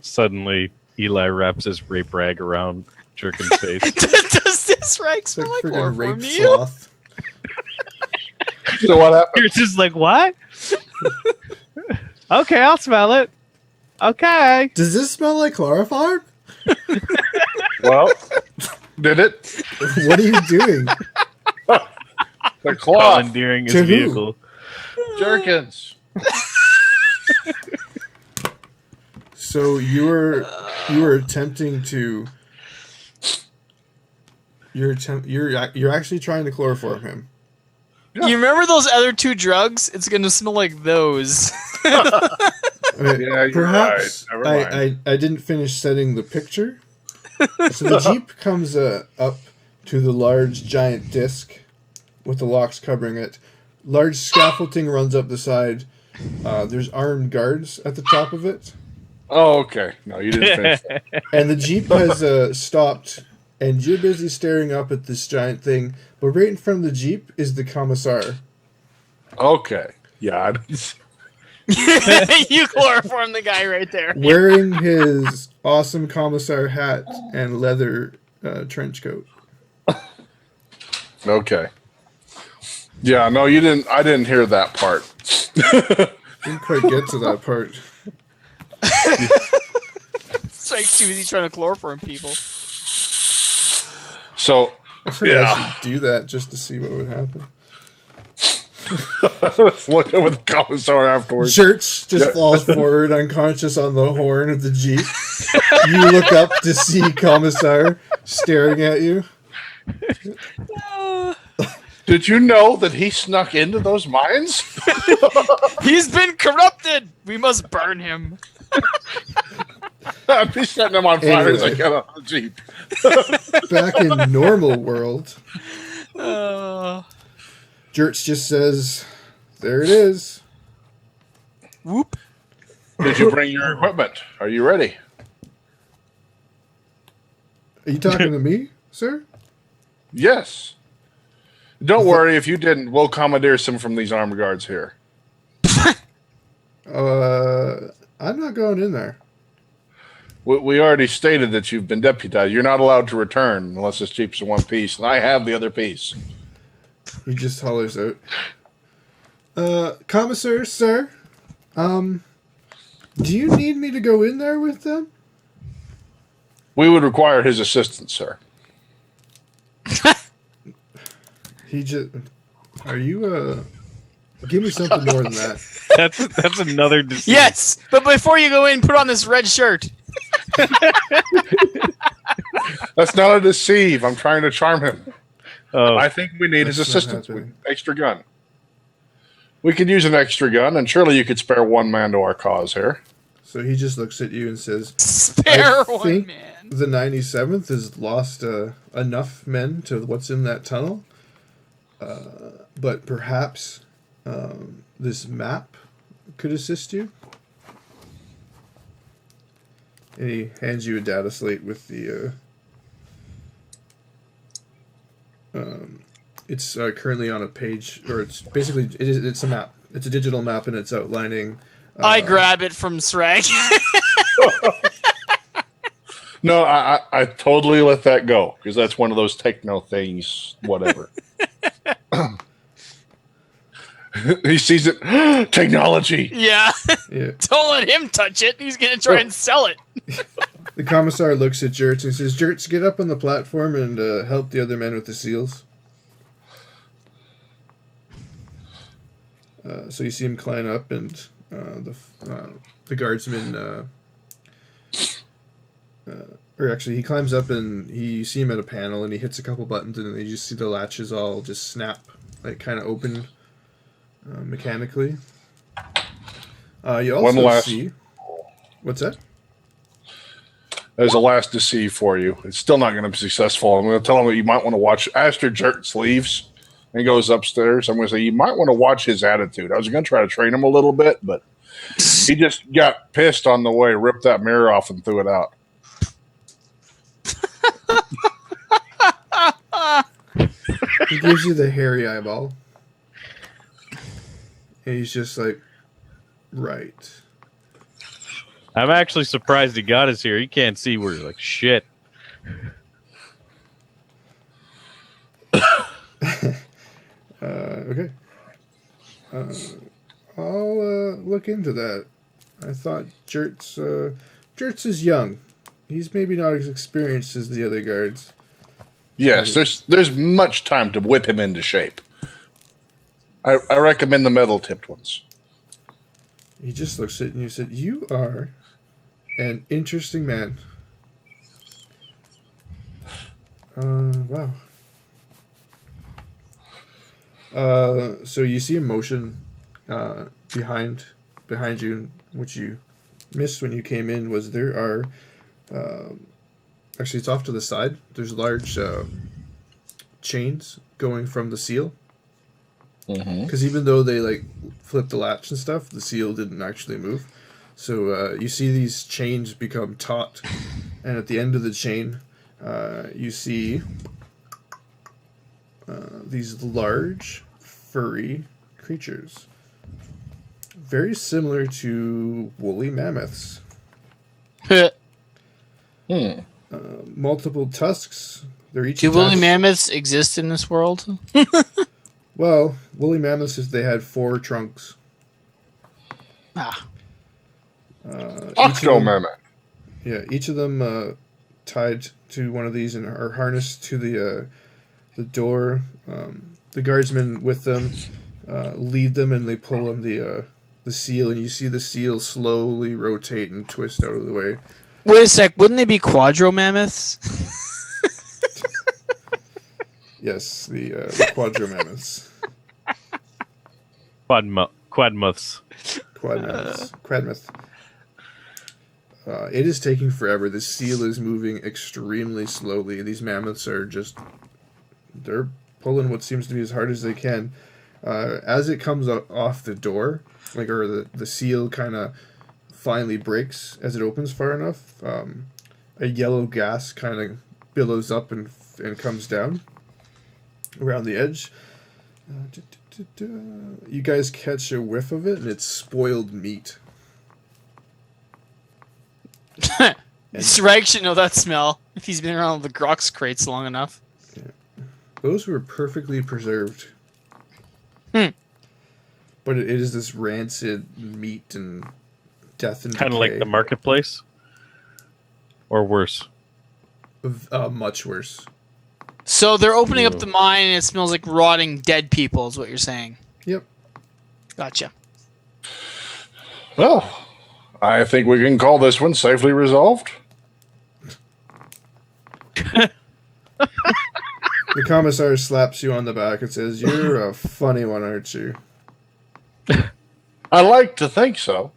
Suddenly, Eli wraps his rape rag around Jerkin's face. Does this rag It's like smell like friggin' chloroform rape to you? sloth. So what happened? You're just like, what? Okay, I'll smell it. Okay. Does this smell like chloroform? Well, did it? What are you doing? The cloth. Commandeering his To who? vehicle. Jerkins. So you were attempting to. You're actually trying to chloroform him. You remember those other 2 drugs? It's gonna smell like those. Okay, Yeah, you're perhaps right. Never mind. I didn't finish setting the picture. So the Jeep comes up to the large giant disc with the locks covering it. Large scaffolding runs up the side. There's armed guards at the top of it. Oh, okay. No, you didn't finish that. And the Jeep has stopped, and you're busy staring up at this giant thing. But right in front of the Jeep is the commissar. Okay. Yeah. You chloroform the guy right there. Wearing his awesome commissar hat and leather trench coat. Okay. Yeah, no, you didn't. I didn't hear that part. Didn't quite get to that part. It's like too easy trying to chloroform people. So, I figured I yeah. should do that just to see what would happen. Let's look over the commissar afterwards. Church just Yeah. falls forward unconscious on the horn of the Jeep. You look up to see commissar staring at you. Did you know that he snuck into those mines? He's been corrupted. We must burn him. I'd be setting him on fire as I Anyway. get on the Jeep. Back in normal world, Uh, Jerts just says, "There it is." whoop. Did you bring your equipment? Are you ready? Are you talking to me, sir? Yes. Don't worry, if you didn't, we'll commandeer some from these armed guards here. I'm not going in there. We already stated that you've been deputized. You're not allowed to return unless it's cheap as one piece, and I have the other piece. He just hollers out. Commissar, sir, do you need me to go in there with them? We would require his assistance, sir. He just... Are you, Give me something more than that. That's another deceit. Yes, but before you go in, put on this red shirt. That's not a deceive. I'm trying to charm him. Oh, I think we need his That's not assistance. happening. Extra gun. We could use an extra gun, and surely you could spare one man to our cause here. So he just looks at you and says, Spare I one think man. the 97th has lost enough men to what's in that tunnel. But perhaps this map could assist you. And he hands you a data slate with the... it's currently on a page, or it's basically, it's a map. It's a digital map, and it's outlining... I grab it from Srag. No, I totally let that go, because that's one of those techno things, whatever. He sees it. Technology! Yeah. Yeah. Don't let him touch it. He's going to try and sell it. The commissar looks at Jertz and says, Jertz, get up on the platform and help the other men with the seals. So you see him climb up, and the guardsman, or actually he climbs up and you see him at a panel and he hits a couple buttons and then you just see the latches all just snap, like kind of open mechanically. You also see... What's that? There's a last deceive for you. It's still not going to be successful. I'm going to tell him that you might want to watch. After Jertz leaves and goes upstairs, I'm going to say you might want to watch his attitude. I was going to try to train him a little bit, but he just got pissed on the way, ripped that mirror off, and threw it out. He gives you the hairy eyeball. And he's just like, right. I'm actually surprised he got us here. He can't see. We're like shit. Okay. I'll look into that. I thought Jertz is young. He's maybe not as experienced as the other guards. Yes, there's much time to whip him into shape. I recommend the metal-tipped ones. He just looks at you and you said, you are an interesting man. Wow. So you see a motion behind you, which you missed when you came in, was there are... actually, it's off to the side. There's large chains going from the seal. Because even though they like flipped the latch and stuff, the seal didn't actually move. So you see these chains become taut, and at the end of the chain, you see these large, furry creatures, very similar to woolly mammoths. Multiple tusks. They're each Do woolly attached- mammoths exist in this world? Well, woolly mammoths, if they had 4 trunks. Ah. Octomammoth. Yeah, each of them tied to one of these and are harnessed to the door. The guardsmen with them lead them, and they pull on the seal, and you see the seal slowly rotate and twist out of the way. Wait a sec. Wouldn't they be quadro mammoths? Yes, the quadromammoths. Quadmuths. Quadmammoths. It is taking forever. The seal is moving extremely slowly. These mammoths are just... They're pulling what seems to be as hard as they can. As it comes off the door, or the seal kind of finally breaks as it opens far enough, a yellow gas kind of billows up and comes down. around the edge. You guys catch a whiff of it, and it's spoiled meat. Srag should know that smell if he's been around the Grox crates long enough. Those were perfectly preserved. But it is this rancid meat and death and Kind of like the marketplace? Or worse? Much worse. So they're opening up the mine and it smells like rotting dead people is what you're saying. Yep. Gotcha. Well, I think we can call this one safely resolved. The commissar slaps you on the back and says, "You're a funny one, aren't you?" I like to think so.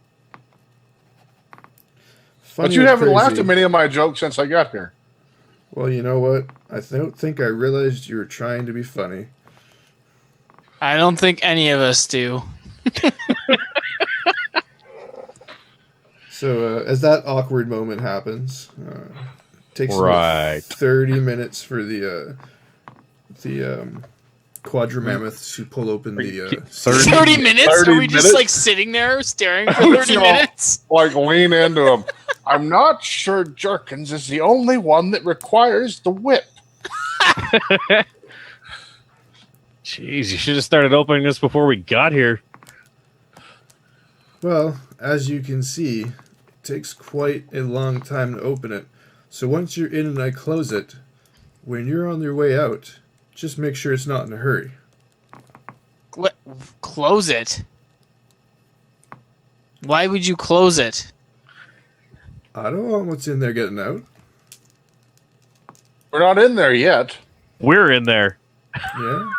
Funny But you or haven't crazy? laughed at many of my jokes since I got here. Well, you know what? I don't think I realized you were trying to be funny. I don't think any of us do. So, as that awkward moment happens, it takes Right. 30 minutes for the quadramammoths to pull open the... 30 minutes? 30 Are we just minutes? like sitting there staring for 30 You know, minutes? Like lean into him. I'm not sure Jerkins is the only one that requires the whip. Jeez, you should have started opening this before we got here. Well, as you can see, it takes quite a long time to open it. So once you're in and I close it, when you're on your way out, just make sure it's not in a hurry. What? Close it? Why would you close it? I don't want what's in there getting out. We're not in there yet. We're in there. Yeah?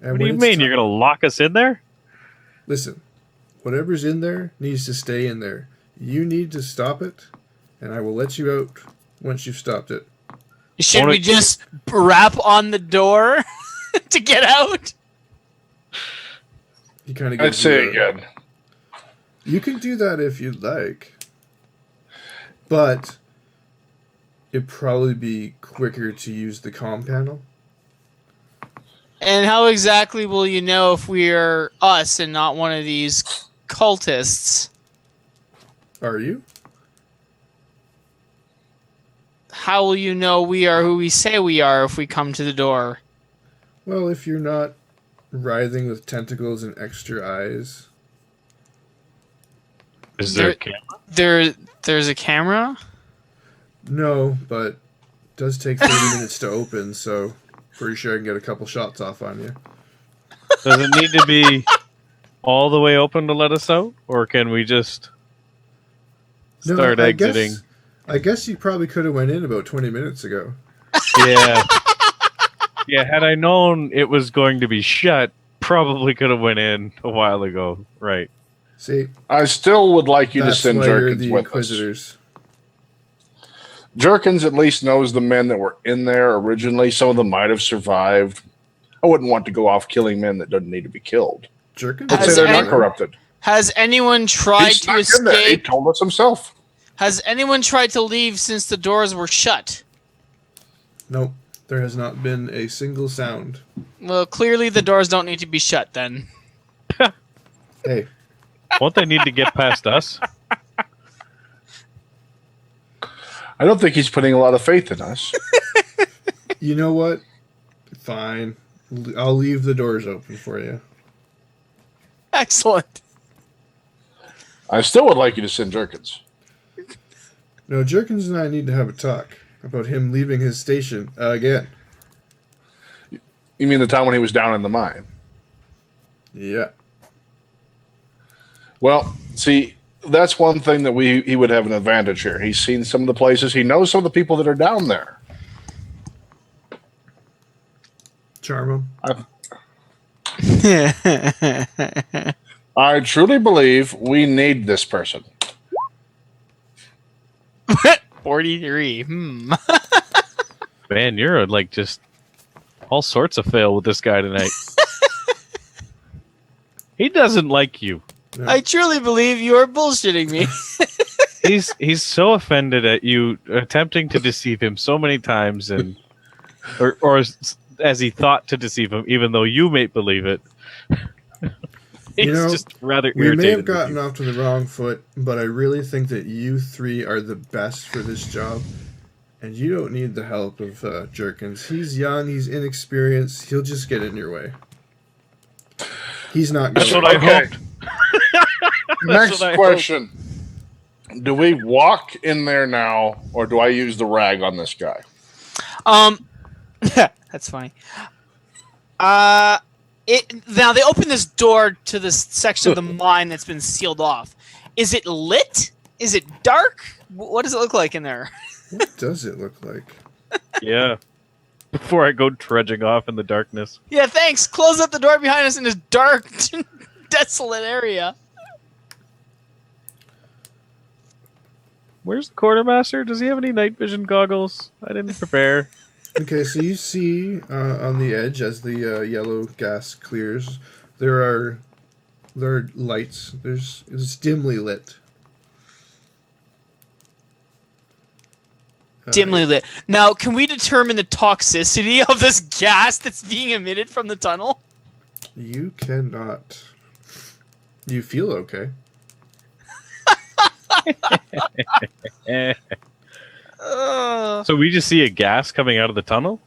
And What do when you it's mean? You're going to lock us in there? Listen, whatever's in there needs to stay in there. You need to stop it, and I will let you out once you've stopped it. Should we just rap on the door to get out? You kind of. I'd say again. You can do that if you'd like, but it'd probably be quicker to use the comm panel. And how exactly will you know if we're us and not one of these cultists? Are you? How will you know we are who we say we are if we come to the door? Well, if you're not writhing with tentacles and extra eyes. Is there a camera? There's a camera? No, but it does take 30 minutes to open, so pretty sure I can get a couple shots off on you. Does it need to be all the way open to let us out? Or can we just start exiting? I guess you probably could have went in about 20 minutes ago. Yeah. Yeah, had I known it was going to be shut, probably could have went in a while ago. Right. See, I still would like you to that's send why you're Jerkins the with us. Inquisitors. Jerkins at least knows the men that were in there originally. Some of them might have survived. I wouldn't want to go off killing men that don't need to be killed. Jerkins? Let's say they're not corrupted. Has anyone tried He's to stuck in there. He escape? told us himself. Has anyone tried to leave since the doors were shut? Nope. There has not been a single sound. Well, clearly the doors don't need to be shut then. Hey, Won't they need to get past us? I don't think he's putting a lot of faith in us. you know what? Fine. I'll leave the doors open for you. Excellent. I still would like you to send Jerkins. No, Jerkins and I need to have a talk about him leaving his station again. You mean the time when he was down in the mine? Yeah. Well, see, that's one thing that he would have an advantage here. He's seen some of the places. He knows some of the people that are down there. Charm him. I truly believe we need this person. 43. Man, you're like just all sorts of fail with this guy tonight. He doesn't like you. No. I truly believe you are bullshitting me. He's so offended at you attempting to deceive him so many times, and or as he thought to deceive him, even though you may believe it. He's just rather we irritated. may have with gotten you. off to the wrong foot, but I really think that you three are the best for this job. And you don't need the help of Jerkins. He's young, he's inexperienced, he'll just get in your way. He's not going That's what I hoped. Next what I question. Do we walk in there now, or do I use the rag on this guy? That's funny. Now they open this door to this section of the mine that's been sealed off. Is it lit? Is it dark? What does it look like in there? What does it look like? Yeah. Before I go trudging off in the darkness. Yeah, thanks. Close up the door behind us in this dark, desolate area. Where's the quartermaster? Does he have any night vision goggles? I didn't prepare. Okay, so you see on the edge as the yellow gas clears, there are lights. It's dimly lit. Dimly lit. Now, can we determine the toxicity of this gas that's being emitted from the tunnel? You cannot. You feel okay. So we just see a gas coming out of the tunnel?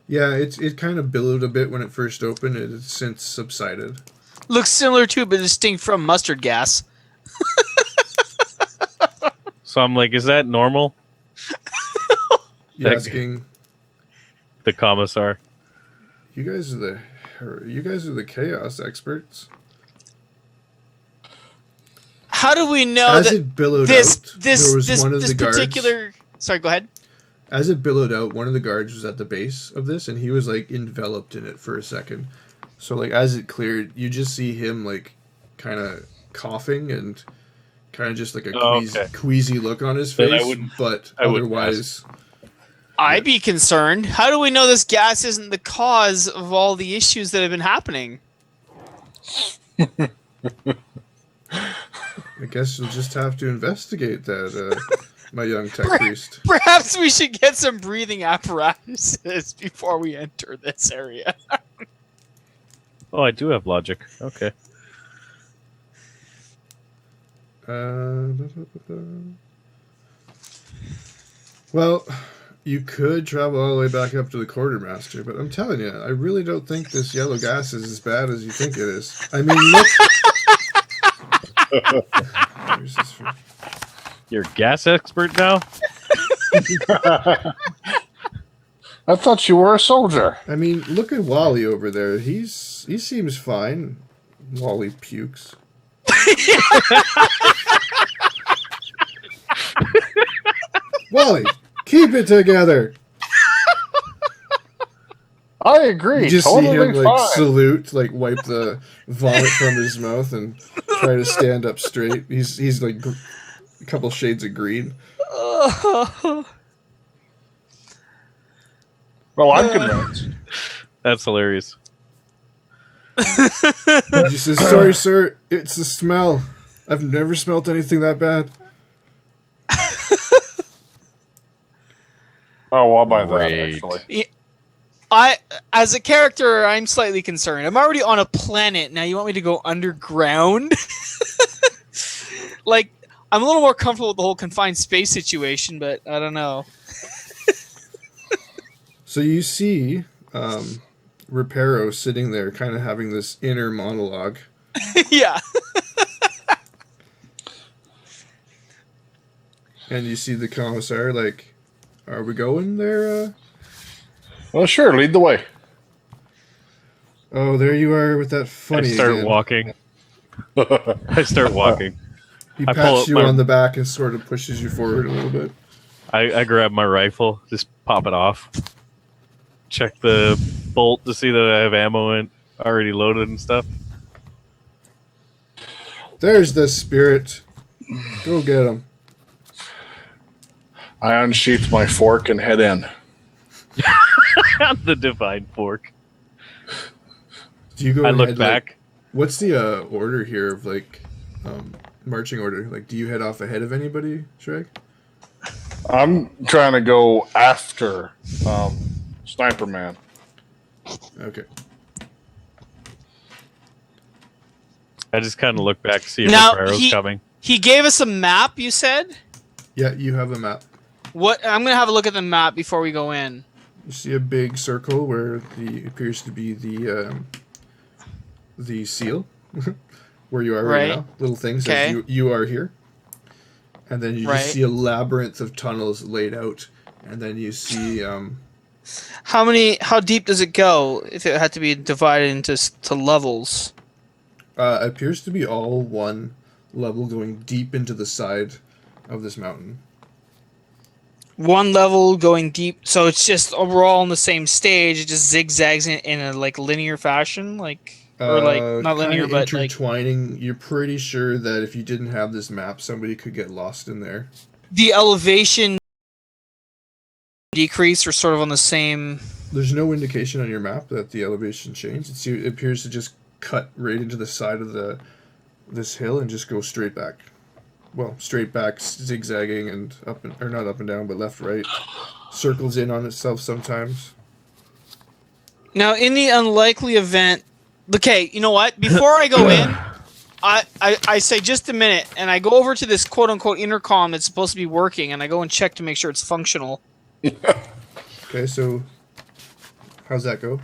Yeah, it kind of billowed a bit when it first opened. It has since subsided. Looks similar to, but distinct from mustard gas. So I'm like, is that normal? You're That- asking. The commissar. You guys are the chaos experts. How do we know As that it billowed this out, there was one of this the guards. particular? Sorry, go ahead. As it billowed out, one of the guards was at the base of this, and he was like enveloped in it for a second. So like as it cleared, you just see him like kind of coughing and kind of just like a queasy look on his Then I face. wouldn't- But I wouldn't otherwise, I'd be concerned. How do we know this gas isn't the cause of all the issues that have been happening? I guess you'll just have to investigate that, my young tech priest. Perhaps we should get some breathing apparatuses before we enter this area. Oh, I do have logic. Okay. Well, you could travel all the way back up to the quartermaster, but I'm telling you, I really don't think this yellow gas is as bad as you think it is. I mean, look. Where's this from? You're a gas expert now? I thought you were a soldier. I mean, look at Wally over there. He seems fine. Wally pukes. Wally, keep it together. I agree. You just totally see him like fine. salute, like wipe the vomit from his mouth, and try to stand up straight. He's like a couple shades of green. Well, I'm convinced. That's hilarious. He says, "Sorry, sir, it's the smell. I've never smelt anything that bad." Oh, I'll buy that, Great. actually. As a character, I'm slightly concerned. I'm already on a planet. Now you want me to go underground? Like, I'm a little more comfortable with the whole confined space situation, but I don't know. So you see Reparo sitting there, kind of having this inner monologue. Yeah. And you see the commissar, like, "Are we going there?" Well, sure, lead the way. Oh, there you are with that funny I start again. walking. I start walking. He I pull pats up you my- on the back and sort of pushes you forward a little bit. I grab my rifle, just pop it off. Check the bolt to see that I have ammo in, already loaded and stuff. There's the spirit. Go get him. I unsheath my fork and head in. The divine fork. Do you go I ahead, look like- back. what's the order here of, like, marching order? Like, do you head off ahead of anybody, Shrek? I'm trying to go after Sniper Man. Okay. I just kind of look back to see if Now, Reparo's coming. He gave us a map, you said? Yeah, you have a map. What? I'm going to have a look at the map before we go in. You see a big circle where appears to be the seal, where you are right now. Little things as you are here. And then you just see a labyrinth of tunnels laid out. And then you see... How deep does it go if it had to be divided into levels? appears to be all one level going deep into the side of this mountain. One level going deep, so it's just overall on the same stage. It just zigzags in a like linear fashion, like or like not linear, but intertwining. Like, you're pretty sure that if you didn't have this map, somebody could get lost in there. The elevation decrease are sort of on the same. There's no indication on your map that the elevation changed. It appears to just cut right into the side of this hill and just go straight back. Well, straight back, zigzagging and up and, or not up and down, but left, right. Circles in on itself sometimes. Now, in the unlikely event, okay, you know what? Before I go in, I say just a minute, and I go over to this quote-unquote intercom that's supposed to be working, and I go and check to make sure it's functional. Okay, so how's that go?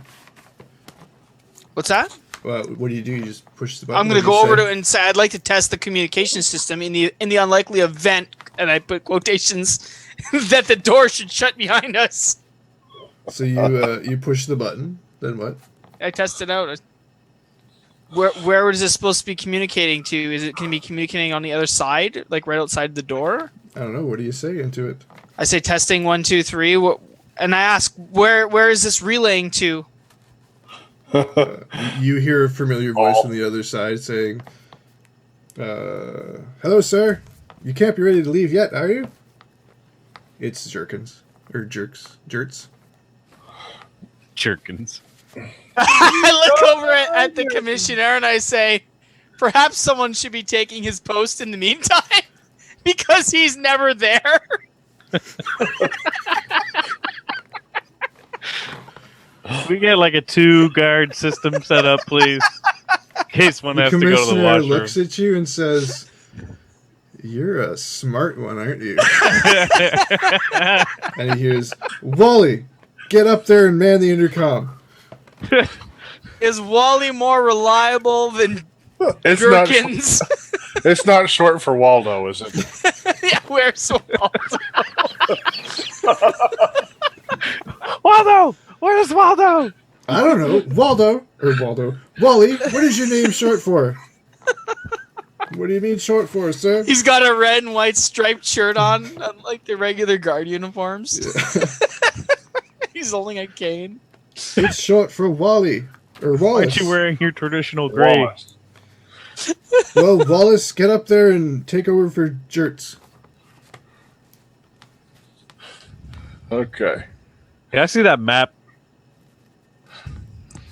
What's that? What do? You just push the button? I'm going to go over to it and say I'd like to test the communication system in the unlikely event, and I put quotations, that the door should shut behind us. So you push the button, then what? I test it out. Where is this supposed to be communicating to? Is it can it be communicating on the other side, like right outside the door? I don't know. What do you say into it? I say testing 1, 2, 3, and I ask where is this relaying to? You hear a familiar voice from the other side saying, hello, sir. You can't be ready to leave yet, are you? It's Jerkins. Or Jerks. Jerkins. I look over at the commissioner and I say, perhaps someone should be taking his post in the meantime, because he's never there. We get like a 2-guard system set up, please. In case one has to go to the commissioner washroom. looks at you and says, "You're a smart one, aren't you?" And he hears, "Wally, get up there and man the intercom." Is Wally more reliable than It's Jerkins? It's not short for Waldo, is it? Yeah, where's Waldo? Waldo! Where's Waldo? I don't know. Waldo. Wally, what is your name short for? What do you mean short for, sir? He's got a red and white striped shirt on, unlike the regular guard uniforms. Yeah. He's holding a cane. It's short for Wally. Or Why Wallace. aren't you wearing your traditional gray? Wallace. Well, Wallace, get up there and take over for Jerts. Okay. Yeah, I see that map.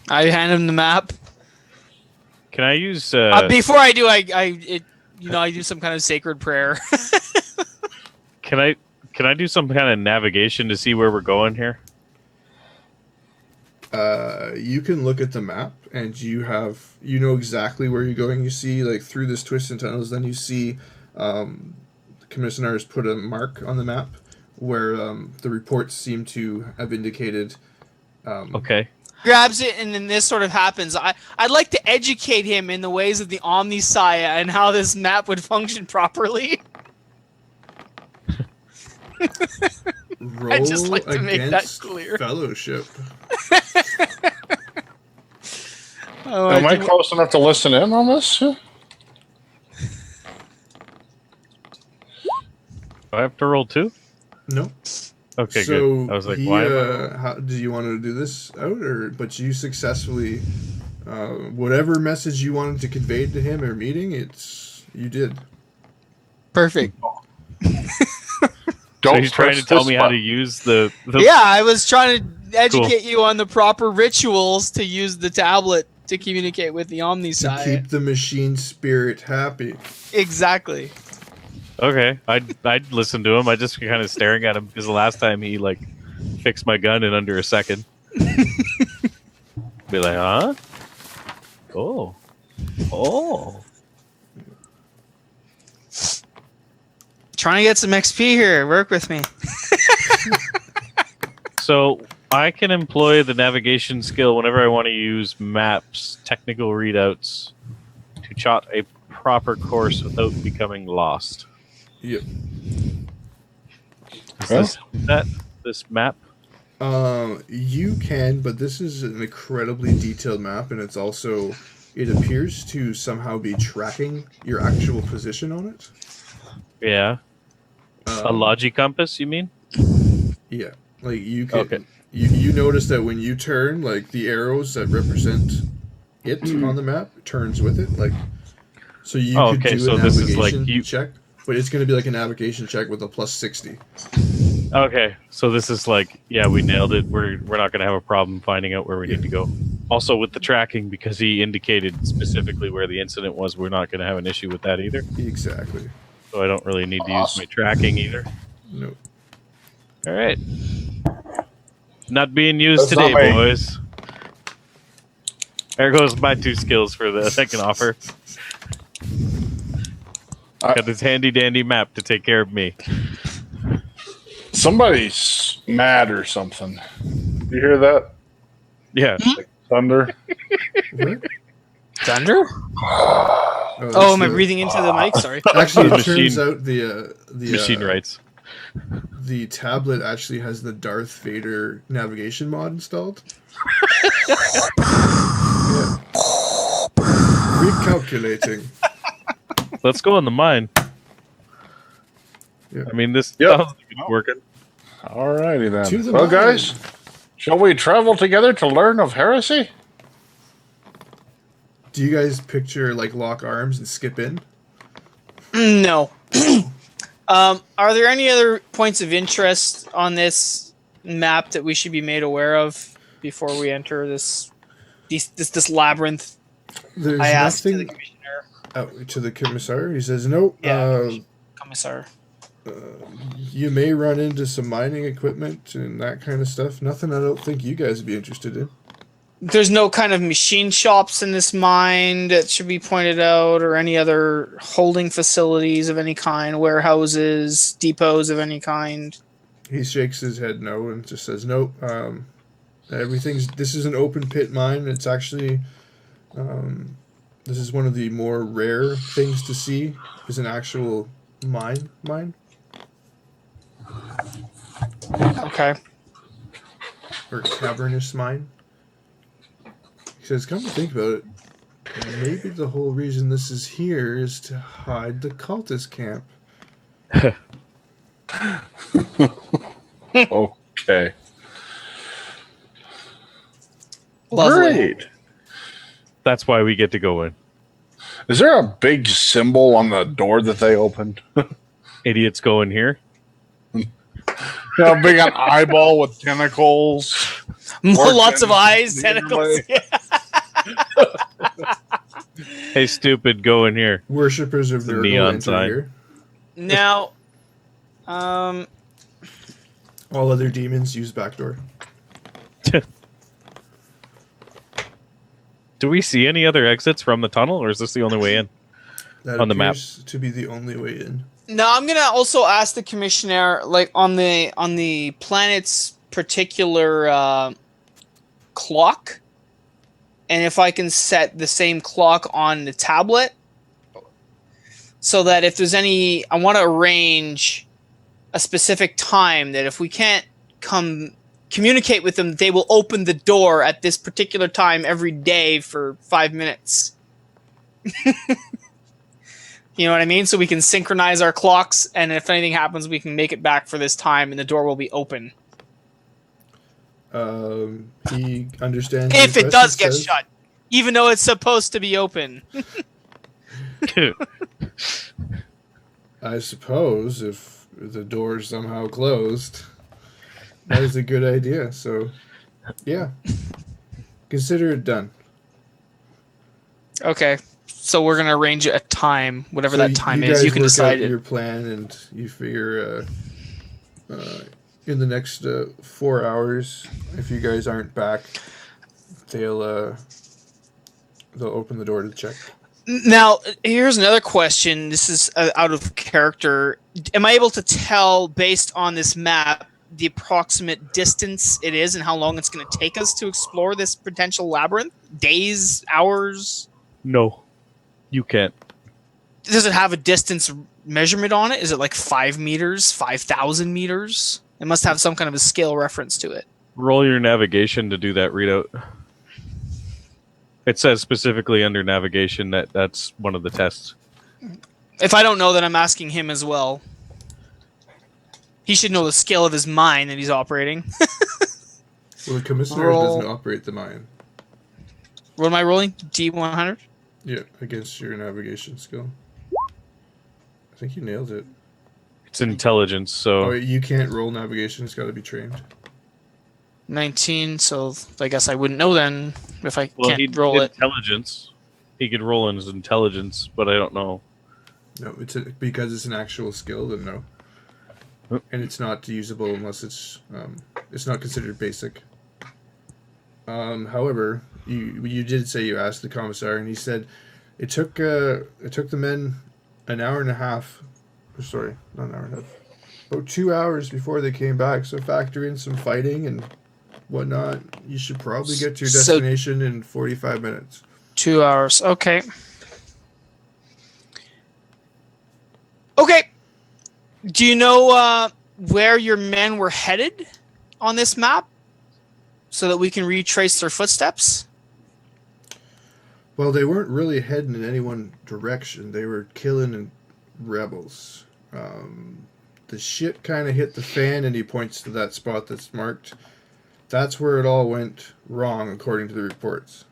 I hand him the map. Can I use... Before I do, I do some kind of sacred prayer. Can I do some kind of navigation to see where we're going here? You can look at the map and you know exactly where you're going. You see, like, through this twist and tunnels, then you see the commissioner has put a mark on the map where the reports seem to have indicated. Okay. Grabs it, and then this sort of happens. I'd like to educate him in the ways of the Omnisaya and how this map would function properly. Roll I'd just like to make that against clear. Fellowship. Am I close enough to listen in on this? Do I have to roll 2? No. Okay, So good. I was like, why? how do you want to do this out, but you successfully, whatever message you wanted to convey to him or meeting, you did. Perfect. So he's trying to tell me how to use the Yeah, I was trying to educate you on the proper rituals to use the tablet to communicate with the To Omnisaya. keep the machine spirit happy. Exactly. Okay, I'd listen to him. I just kind of staring at him because the last time he like fixed my gun in under a second. be like, huh? Oh. Trying to get some XP here. Work with me. So I can employ the navigation skill whenever I want to use maps, technical readouts, to chart a proper course without becoming lost. Yep. Is this map? You can, but this is an incredibly detailed map, and it appears to somehow be tracking your actual position on it. Yeah. A logi compass, you mean? Yeah. Like you can, Okay. you notice that when you turn, like the arrows that represent it on the map turns with it. Like, so you could do so a this navigation is like check, but it's going to be like a navigation check with a plus 60. Okay, so this is like, yeah, we nailed it. We're not going to have a problem finding out where we need to go. Also, with the tracking, because he indicated specifically where the incident was, we're not going to have an issue with that either. Exactly. So I don't really need to use my tracking either. No. All right. Not being used That's not today, me. boys. There goes my 2 skills for the second offer. Got this handy dandy map to take care of me. Somebody's mad or something. You hear that? Yeah. Like thunder? What? Thunder? Oh, Am I breathing into the mic? Sorry. Actually, it Machine- turns out the Machine rights. The tablet actually has the Darth Vader navigation mod installed. Yeah. Recalculating. Let's go in the mine. Yeah. I mean, this Yep. sounds like it's working. Alrighty then. To the Well, mine. guys, shall we travel together to learn of heresy? Do you guys picture like lock arms and skip in? No. Are there any other points of interest on this map that we should be made aware of before we enter this labyrinth? There's I asked to the nothing commissioner. out to the commissar. He says, "Nope. Yeah. Commissar. You may run into some mining equipment and that kind of stuff. Nothing I don't think you guys would be interested in." There's no kind of machine shops in this mine that should be pointed out, or any other holding facilities of any kind, warehouses, depots of any kind. He shakes his head no and just says, "Nope. This is an open pit mine. It's actually, this is one of the more rare things to see. Is an actual mine, Okay. or cavernous mine." He says, "Come to think about it, maybe the whole reason this is here is to hide the cultist camp." Okay. Lovely. Great. That's why we get to go in. Is there a big symbol on the door that they opened? Idiots go in here. A big an eyeball with tentacles. Lots of eyes, the tentacles. Hey, stupid, go in here. Worshippers of The Nurgle neon enter sign. here. Now, All other demons use backdoor. Do we see any other exits from the tunnel, or is this the only way in? That On the map. appears to be the only way in. now I'm gonna also ask the commissioner, like on the planet's particular clock, and if I can set the same clock on the tablet, so that if there's any, I want to arrange a specific time that if we can't communicate with them, they will open the door at this particular time every day for 5 minutes. You know what I mean? So we can synchronize our clocks, and if anything happens, we can make it back for this time, and the door will be open. He understands. If your it does question, get says, shut, even though it's supposed to be open. I suppose if the door is somehow closed, that is a good idea. So, yeah, consider it done. Okay, so we're gonna arrange a time, whatever So that time you is. guys You can work decide out it. your plan, and you figure in the next 4 hours, if you guys aren't back they'll open the door to check. Now, here's another question. This is out of character. Am I able to tell, based on this map, the approximate distance it is and how long it's going to take us to explore this potential labyrinth? Days, hours? No, you can't. Does it have a distance measurement on it? Is it like 5 meters, 5,000 meters? It must have some kind of a scale reference to it. Roll your navigation to do that readout. It says specifically under navigation that that's one of the tests. If I don't know, then I'm asking him as well. He should know the scale of his mine that he's operating. Well, the commissioner Roll. doesn't operate the mine. What am I rolling? D100? Yeah, against your navigation skill. I think you nailed it. It's intelligence, so Oh, you can't roll navigation. It's got to be trained. 19, so I guess I wouldn't know then if I well, can't he'd roll it. intelligence. He could roll in his intelligence, but I don't know. No, because it's an actual skill. Then no, and it's not usable unless it's not considered basic. However, you did say you asked the commissar, and he said it took the men an hour and a half. Sorry, not an hour and a half. About 2 hours before they came back. So factor in some fighting and whatnot. You should probably get to your destination in 45 minutes. 2 hours. Okay. Okay. Do you know where your men were headed on this map so that we can retrace their footsteps? Well, they weren't really heading in any one direction. They were killing rebels. The shit kind of hit the fan, and he points to that spot that's marked. That's where it all went wrong, according to the reports.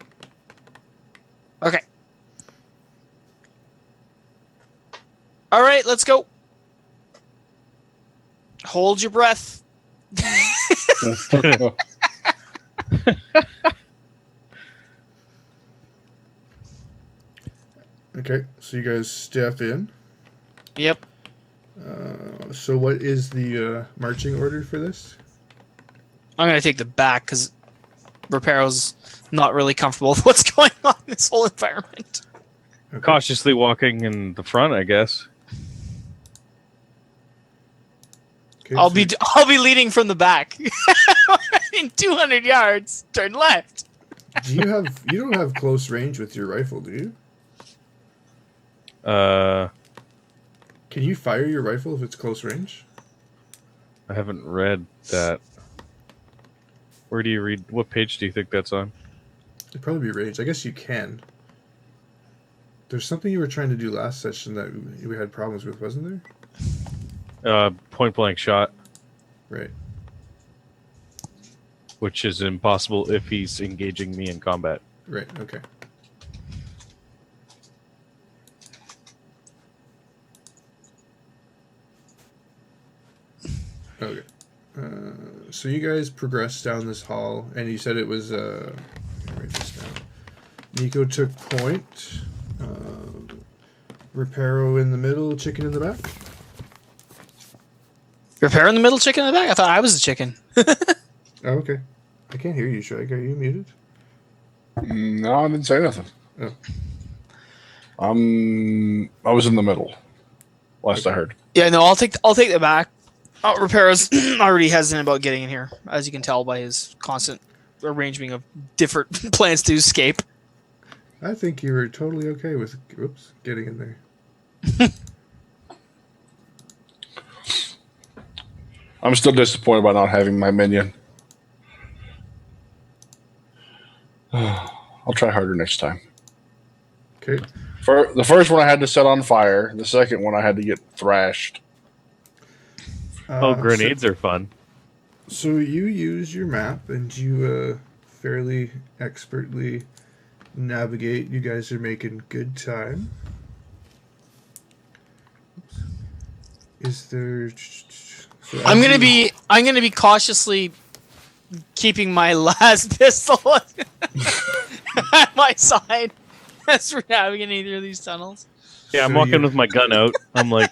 Okay. All right, let's go. Hold your breath. Okay, so you guys step in. Yep. So what is the marching order for this? I'm going to take the back because Reparo's not really comfortable with what's going on in this whole environment. Okay. Cautiously walking in the front, I guess. Okay, I'll so be leading from the back. In 200 yards, turn left. you don't have close range with your rifle, do you? Can you fire your rifle if it's close range? I haven't read that. Where do you read? What page do you think that's on? It'd probably be range. I guess you can. There's something you were trying to do last session that we had problems with, wasn't there? Point blank shot, Right. which is impossible if he's engaging me in combat. Right. Okay. Okay. So you guys progressed down this hall, and you said it was. Let me write this down. Nico took point. Reparo in the middle, chicken in the back. Repair in the middle, chicken in the back? I thought I was the chicken. Oh, okay. I can't hear you, Shrek. Are you muted? No, I didn't say nothing. Oh. I was in the middle. Last I heard. Yeah, no, I'll take the back. Reparo's already hesitant about getting in here, as you can tell by his constant arranging of different plans to escape. I think you were totally okay with getting in there. I'm still disappointed by not having my minion. I'll try harder next time. Okay. For the first one, I had to set on fire. The second one, I had to get thrashed. Grenades are fun. So you use your map, and you fairly expertly navigate. You guys are making good time. Is there? So I'm gonna be cautiously keeping my last pistol at my side as we're navigating through these tunnels. Yeah, I'm So walking you- with my gun out. I'm like,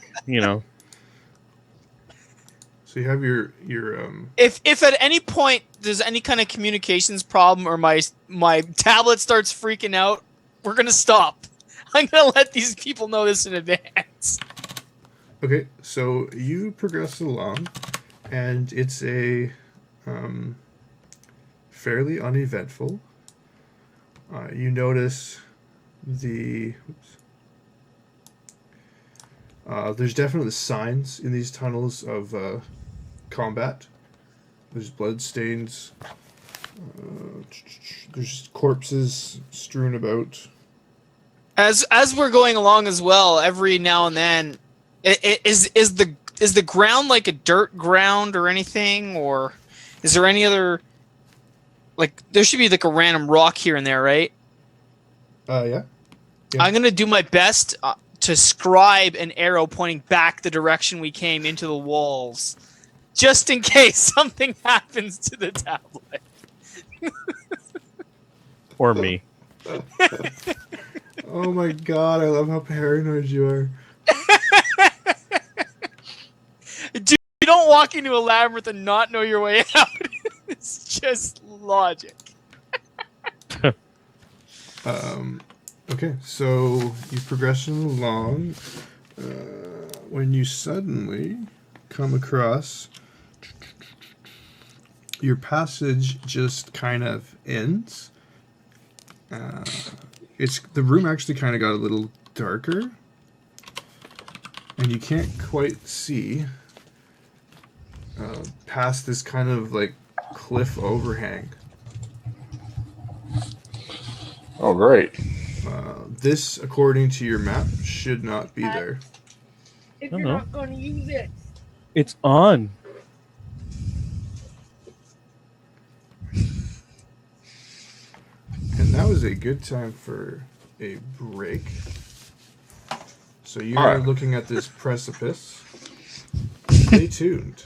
So you have your If at any point there's any kind of communications problem or my tablet starts freaking out, we're gonna stop. I'm gonna let these people know this in advance. Okay, so you progress along, and it's a fairly uneventful. You notice there's definitely signs in these tunnels of combat. There's blood stains. There's corpses strewn about. As we're going along as well, every now and then, is the ground like a dirt ground or anything, or is there any other, like, there should be like a random rock here and there, right? Yeah. I'm gonna do my best to scribe an arrow pointing back the direction we came into the walls, just in case something happens to the tablet. Or me. Oh my god, I love how paranoid you are. Dude, you don't walk into a labyrinth and not know your way out. It's just logic. Okay, so you progression along when you suddenly come across your passage just kind of ends. The room actually kind of got a little darker, and you can't quite see past this kind of like cliff overhang. Oh, great. This, according to your map, should not be there. If Oh, you're no. not going to use it. It's on. And that was a good time for a break. So you All are right. looking at this precipice. Stay tuned.